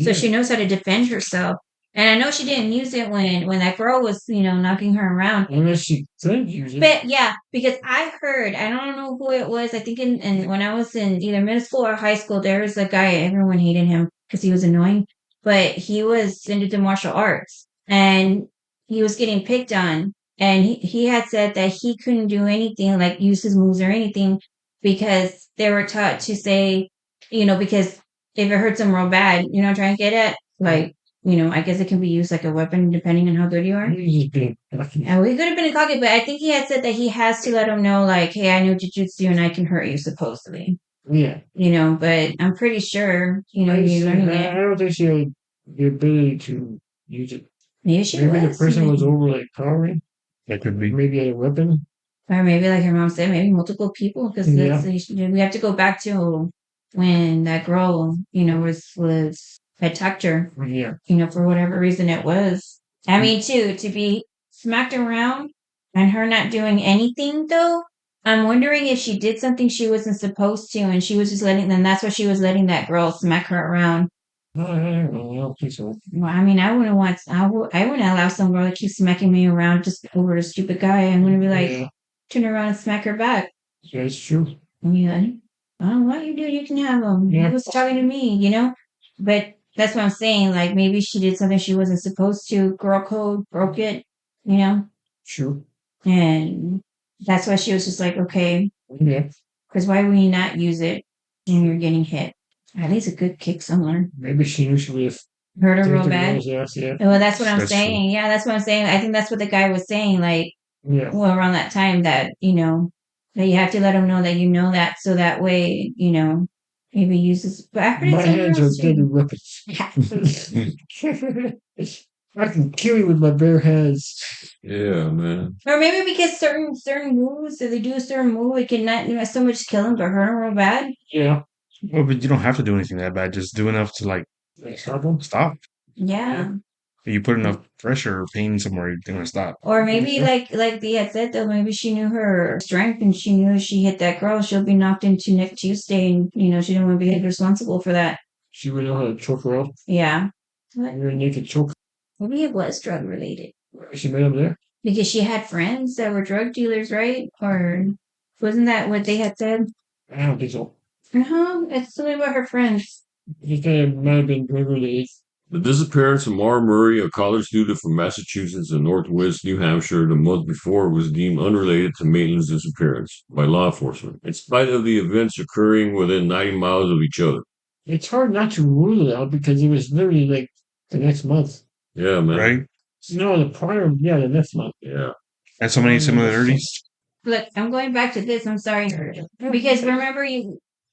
So she knows how to defend herself. And I know she didn't use it when that girl was, knocking her around. Unless she could use it. But yeah, because I heard, I don't know who it was. I think when I was in either middle school or high school, there was a guy, everyone hated him because he was annoying. But he was into the martial arts and he was getting picked on. And he had said that he couldn't do anything, like use his moves or anything, because they were taught to say, because if it hurts them real bad, I'm trying to get at, like, I guess it can be used like a weapon depending on how good you are. He's being lucky. And we could have been cocky, but I think he had said that he has to let them know, like, hey, I know jiu-jitsu and I can hurt you, supposedly. Yeah. But I'm pretty sure, you're learning it. I don't think she had the ability to use it. Maybe she Maybe was. the person was over like powering. That could be. Maybe had a weapon. Or maybe, like her mom said, maybe multiple people, because we have to go back to when that girl, was attacked her. Yeah. For whatever reason it was. I mean, too, to be smacked around and her not doing anything, though, I'm wondering if she did something she wasn't supposed to, and she was just that's why she was letting that girl smack her around. No, I don't think so. Well, I mean, I wouldn't allow some girl to keep smacking me around just over a stupid guy. I'm going to be like, turn around and smack her back. That's true. And you're like, oh, what you do? You can have him. Yeah. He was talking to me, But that's what I'm saying. Like, maybe she did something she wasn't supposed to. Girl code, broke it, Sure. And that's why she was just like, okay. Yeah. Because why would you not use it when you're getting hit? At least a good kick somewhere. Maybe she knew she would have hurt her real bad. Yeah. Well, that's what I'm That's saying. true. Yeah, that's what I'm saying. I think that's what the guy was saying. Like, Yeah. well, around that time that, that you have to let them know that you know that. So that way, maybe uses. But I heard My it's somewhere hands are else deadly too. weapons. I can kill you with my bare hands. Yeah, man. Or maybe because certain moves, if they do a certain move, it can not so much kill him, but hurt him real bad. Yeah. Well, but you don't have to do anything that bad. Just do enough to like Stop them. stop. Yeah. If you put enough pressure or pain somewhere, they're gonna stop. Or maybe like they had said though, maybe she knew her strength and she knew if she hit that girl, she'll be knocked into next Tuesday, and she didn't want to be held responsible for that. She would know how to choke her out. Yeah. What? You're a naked choke. Maybe it was drug related. She made him there. Because she had friends that were drug dealers, right? Or wasn't that what they had said? I don't think so. It's something about her friends. He kind of might have been drug related. The disappearance of Mara Murray, a college student from Massachusetts and Northwest New Hampshire, the month before was deemed unrelated to Maitland's disappearance by law enforcement, in spite of the events occurring within 90 miles of each other. It's hard not to rule it out because it was literally like the next month. Yeah, man. Right? No, the next month. Yeah. And so many similarities. Look, I'm going back to this. I'm sorry. Because remember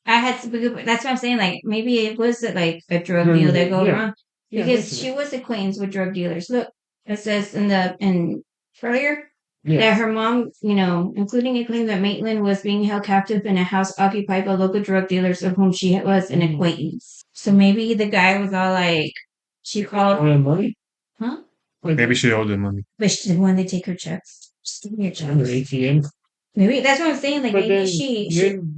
that's what I'm saying. Like, maybe it was like a drug deal that go wrong. Because she was acquainted with drug dealers. Look, it says in earlier that her mom, including a claim that Maitland was being held captive in a house occupied by local drug dealers of whom she was an acquaintance. So maybe the guy was all like, she called. Money? Huh? Maybe she owed them money. But she didn't want to take her checks. Just give me your Under checks. ATM. Maybe that's what I'm saying. Like, But maybe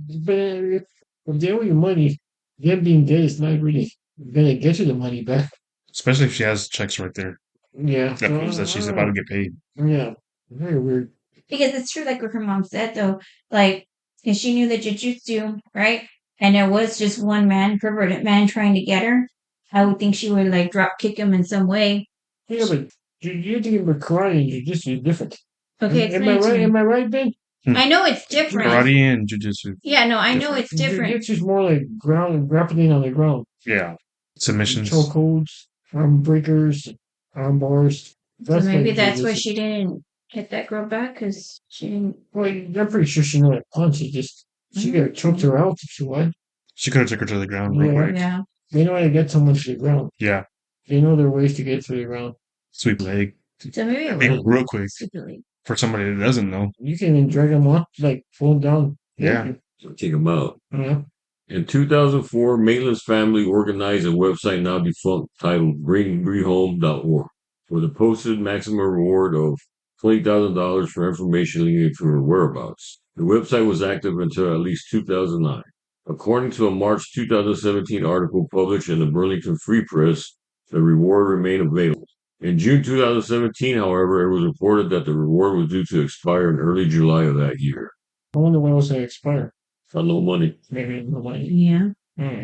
then, if they owe you money, them being dead is not really gonna get you the money back. Especially if she has checks right there. Yeah. That proves that she's about to get paid. Yeah. Very weird. Because it's true, like what her mom said, though. Like, if she knew the jujitsu, right? And it was just one man, perverted man, trying to get her, I would think she would, like, drop kick him in some way. Yeah, but you think about karate and jiu-jitsu is different. Okay, Am I right? Am I right, Ben? I know it's different. Karate and jiu-jitsu. Yeah, no, I know it's different. Jiu-jitsu is more like grappling on the ground. Yeah. Submissions. Chokeholds, arm breakers, arm bars. So maybe that's why she didn't hit that girl back, because she didn't. Well, I'm pretty sure she knew how to punch. She could have choked her out if she wanted. She could have took her to the ground real quick. Yeah. They know how to get someone to the ground. Yeah. They know their ways to get to the ground. Sweep leg. So maybe it was Real quick. secretly. For somebody that doesn't know. You can even drag them up, like pull them down. Yeah. Take them out. Yeah. In 2004, Maitland's family organized a website now defunct titled bringbrehome.org with a posted maximum reward of $20,000 for information leading to her whereabouts. The website was active until at least 2009. According to a March 2017 article published in the Burlington Free Press, the reward remained available. In June 2017, however, it was reported that the reward was due to expire in early July of that year. I wonder when it was going to expire. For no money. Maybe no money. Yeah. Hmm.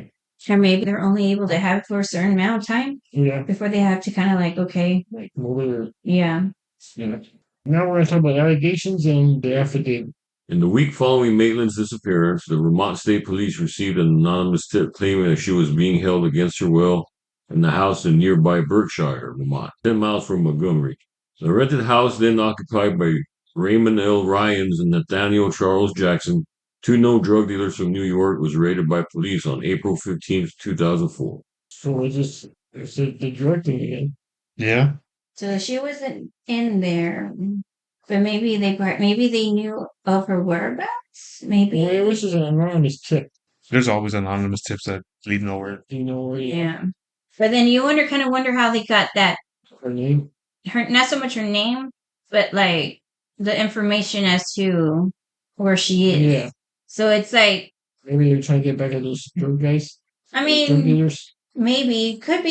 Or maybe they're only able to have it for a certain amount of time Yeah. before they have to kind of like, okay. Like move it or, Yeah. yeah. Now we're going to talk about allegations and the affidavit. In the week following Maitland's disappearance, the Vermont State Police received an anonymous tip claiming that she was being held against her will in the house in nearby Berkshire, Vermont, 10 miles from Montgomery. The rented house, then occupied by Raymond L. Ryans and Nathaniel Charles Jackson, two known drug dealers from New York, was raided by police on April 15, 2004. So it's the drug thing again. Yeah. So she wasn't in there, but maybe they knew of her whereabouts. Maybe. Well, it was just an anonymous tip. There's always anonymous tips that lead nowhere. Do you know where Yeah. But then you kind of wonder how they got that. her name? Not so much her name, but like the information as to where she is. Yeah. So it's like, Maybe they're trying to get back at those drug guys. I Drug mean, dealers. maybe it could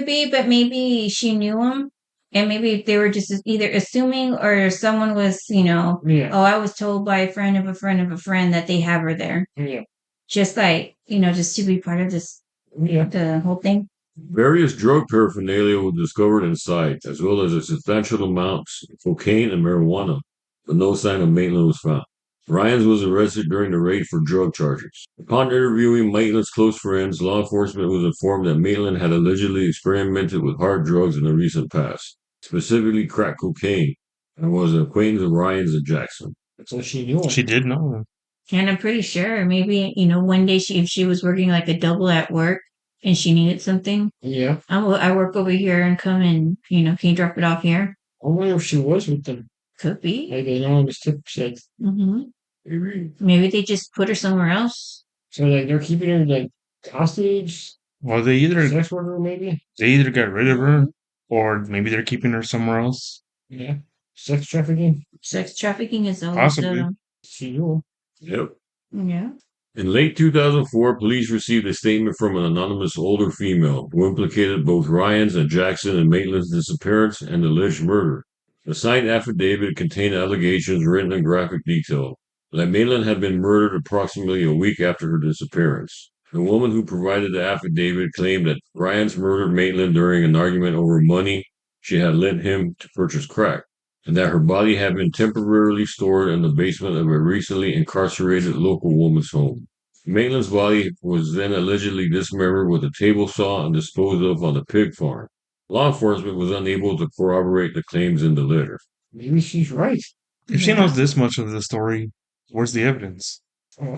be, but maybe she knew him, and maybe they were just either assuming or someone was, Yeah. oh, I was told by a friend of a friend of a friend that they have her there, Yeah. just like just to be part of this, Yeah. the whole thing. Various drug paraphernalia was discovered inside, as well as a substantial amounts of cocaine and marijuana, but no sign of Maitland was found. Ryans was arrested during the raid for drug charges. Upon interviewing Maitland's close friends, law enforcement was informed that Maitland had allegedly experimented with hard drugs in the recent past, specifically crack cocaine, and was an acquaintance of Ryans and Jackson. So she knew him. She did know. And I'm pretty sure maybe, one day if she was working like a double at work and she needed something, Yeah. I work over here and come and, can you drop it off here? I wonder if she was with them. Could be. Like an anonymous tip said. hmm Maybe. Maybe they just put her somewhere else. So like they're keeping her like hostage, Well, they either sex worker maybe. got rid of her, or maybe they're keeping her somewhere else. Yeah. Sex trafficking. Sex trafficking is always Possibly. She knew. Yep. yeah. In late 2004, police received a statement from an anonymous older female who implicated both Ryan's and Jackson and Maitland's disappearance and alleged murder. The signed affidavit contained allegations written in graphic detail that Maitland had been murdered approximately a week after her disappearance. The woman who provided the affidavit claimed that Ryan's murdered Maitland during an argument over money she had lent him to purchase crack, and that her body had been temporarily stored in the basement of a recently incarcerated local woman's home. Maitland's body was then allegedly dismembered with a table saw and disposed of on a pig farm. Law enforcement was unable to corroborate the claims in the letter. Maybe she's right. If she knows this much of the story, where's the evidence? Oh,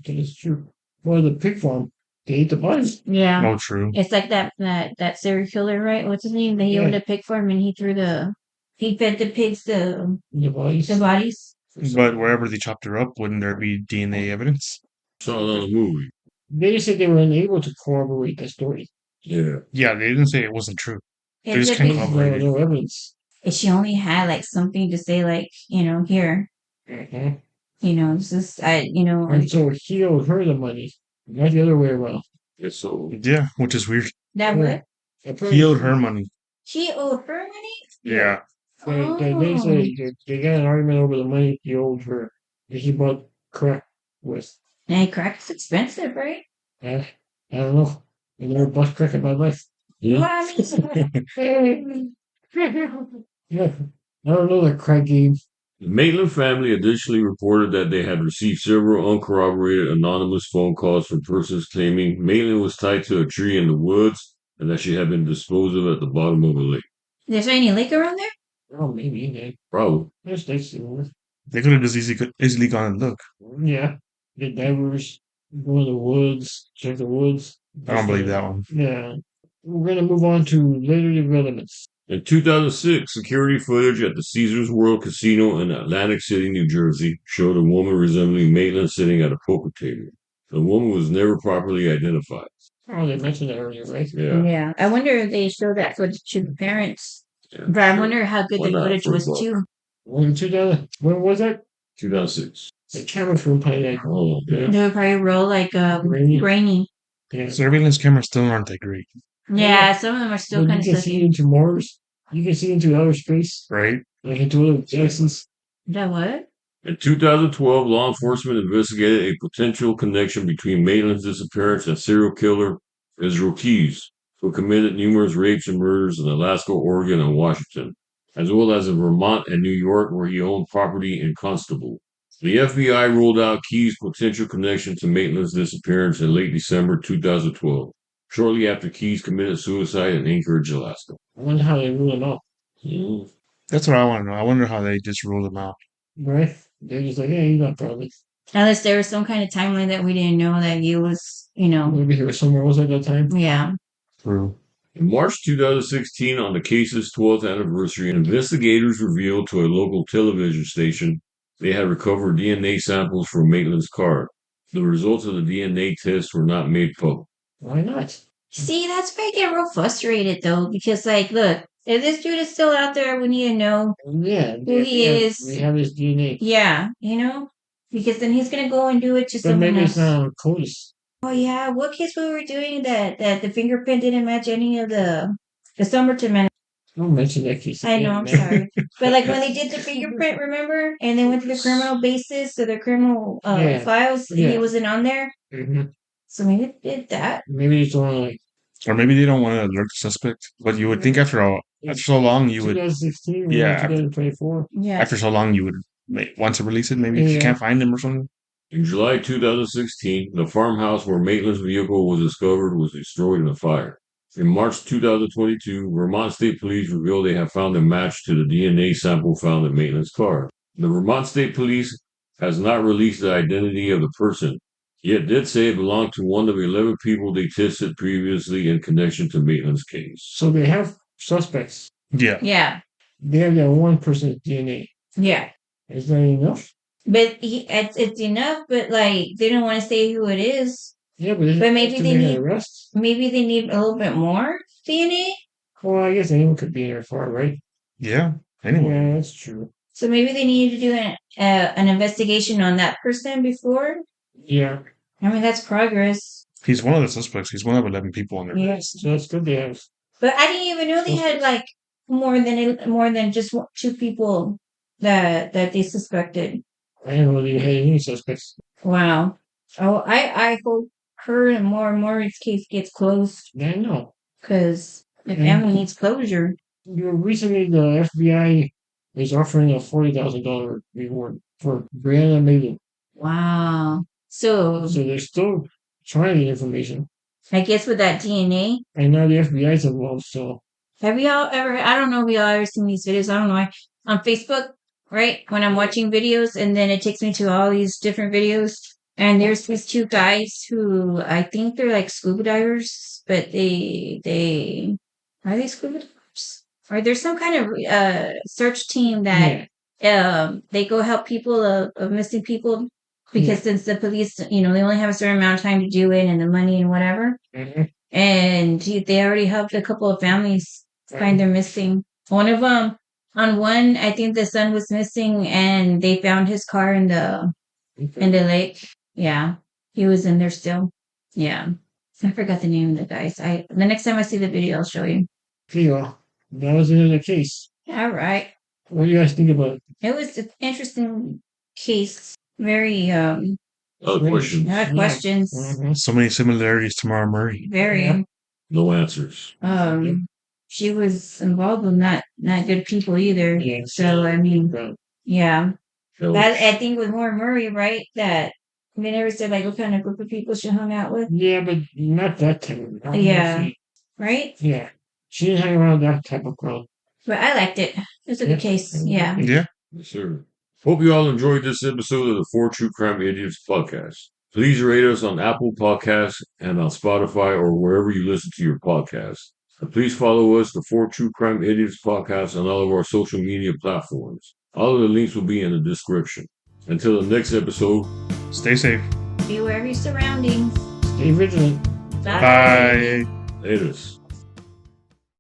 it's true. Well, the pig farm, they ate the bodies. Yeah. No, true. It's like that serial killer, right? What's his name? He owned a pig farm and he fed the pigs The bodies. the bodies. But wherever they chopped her up, wouldn't there be DNA evidence? Saw it on a movie. They just said they were unable to corroborate the story. Yeah. Yeah, they didn't say it wasn't true. They It just could can't be- corroborate it. No evidence. if she only had like something to say, like, here, Mhm. it's just, And so he owed her the money, not the other way around. It's so. Yeah, which is weird. that what? He owed her money. She owed her money? Yeah. They say they got an argument over the money he owed her that he bought crack with. Hey, crack is expensive, right? I don't know. I never bought crack in my life. What I mean, Yeah, I don't know the crack game. The Maitland family additionally reported that they had received several uncorroborated anonymous phone calls from persons claiming Maitland was tied to a tree in the woods and that she had been disposed of at the bottom of a lake. is there any lake around there? Oh, maybe. Yeah. Probably. There's lakes in They could have just easily gone and looked. there. Yeah. The divers go in the woods, check the woods. I don't believe that one. Yeah. We're going to move on to later developments. In 2006, security footage at the Caesars World Casino in Atlantic City, New Jersey, showed a woman resembling Maitland sitting at a poker table. The woman was never properly identified. Oh, they mentioned that earlier, right? Yeah. I wonder if they showed that footage to the parents. Yeah. But I wonder how good Why the not? footage For a was book. too. When was that? 2006. The cameras were playing that. Oh, yeah. They would probably roll like Grainy. grainy. Yeah. Surveillance cameras still aren't that great, Yeah, some of them are still But kind of you can see sucky. into Mars. You can see into outer space, right? like into other galaxies. That what? In 2012, law enforcement investigated a potential connection between Maitland's disappearance and serial killer Israel Keys, who committed numerous rapes and murders in Alaska, Oregon, and Washington, as well as in Vermont and New York, where he owned property in Constable. The FBI ruled out Keys' potential connection to Maitland's disappearance in late December 2012, shortly after Keys committed suicide in Anchorage, Alaska. I wonder how they rule them out, That's what I want to know. I wonder how they just ruled them out. right? They're just like, hey, he's not probably. Unless there was some kind of timeline that we didn't know that he was, Maybe he was somewhere else at that time. yeah. True. In March 2016, on the case's 12th anniversary, investigators revealed to a local television station they had recovered DNA samples from Maitland's car. The results of the DNA test were not made public. Why not? See, that's where I get real frustrated though, because like, look, if this dude is still out there, we need to know Yeah, who he is. We have his DNA. Yeah, because then he's gonna go and do it to But someone maybe else. it's not on CODIS. Oh yeah, what case we were doing that the fingerprint didn't match any of the Somerton men. Don't mention that case. I know, I'm again, sorry. But like when they did the fingerprint, remember? And they went to the criminal basis, so the criminal Yeah, files, yeah. he wasn't on there. Mhm. So maybe it did that. Maybe it's only like Or maybe they don't want to alert the suspect. But you would think after so long, you would 2016 or Yeah. 2024. Yeah. after so long you would want to release it. Maybe if you Yeah. can't find him or something. In July 2016, the farmhouse where Maitland's vehicle was discovered was destroyed in a fire. In March 2022, Vermont State Police revealed they have found a match to the DNA sample found in Maitland's car. The Vermont State Police has not released the identity of the person, yet did say it belonged to one of 11 people they tested previously in connection to Maitland's case. So they have suspects. Yeah. Yeah. They have that one person's DNA. Yeah. Is that enough? But it's enough, but like they don't want to say who it is. Yeah, but maybe they need arrest. Maybe they need a little bit more DNA. Well, I guess anyone could be in there for it, right? Yeah. Anyway. Yeah, that's true. So maybe they need to do an investigation on that person before. Yeah. I mean, that's progress. He's one of the suspects. He's one of 11 people on there. Yes, so that's good they have. But I didn't even know they had like more than just 2 people that they suspected. I didn't know they had any suspects. Wow. Oh, I hope her and Maury's case gets closed. I know. Because the family needs closure. Recently, the FBI is offering a $40,000 reward for Brianna Maitland. Wow. So they're still trying the information. I guess with that DNA. And now the FBI is involved, so. Have y'all ever, I don't know if y'all ever seen these videos, I don't know, on Facebook, right? When I'm watching videos and then it takes me to all these different videos. And there's these 2 guys who I think they're like scuba divers, but they are they scuba divers? Or there's some kind of search team that they go help people of missing people because since the police, they only have a certain amount of time to do it and the money and whatever. Mm-hmm. And they already helped a couple of families find their missing. One of them, on one, I think the son was missing and they found his car in the lake. Yeah, he was in there still. Yeah, I forgot the name of the guys. The next time I see the video, I'll show you. Okay, well, that was another case. All right. What do you guys think about it? It was an interesting case. Very Other questions? questions. Mm-hmm. So many similarities to Mara Murray. Very. No answers. She was involved with not good people either. Yeah. So I mean, yeah. So, That I think with Murray, right? That they never said like what kind of group of people she hung out with. Yeah, but not that type of Yeah. Right? Yeah. She didn't hang around that type of crowd. But I liked it. It was a good case. Yeah. Yeah. yes, sir. Hope you all enjoyed this episode of the 4 True Crime Idiots podcast. Please rate us on Apple Podcasts and on Spotify or wherever you listen to your podcasts. And please follow us, the 4 True Crime Idiots podcast, on all of our social media platforms. All of the links will be in the description. Until the next episode, Stay safe. Be aware of your surroundings. Stay vigilant. Bye. Bye. laters.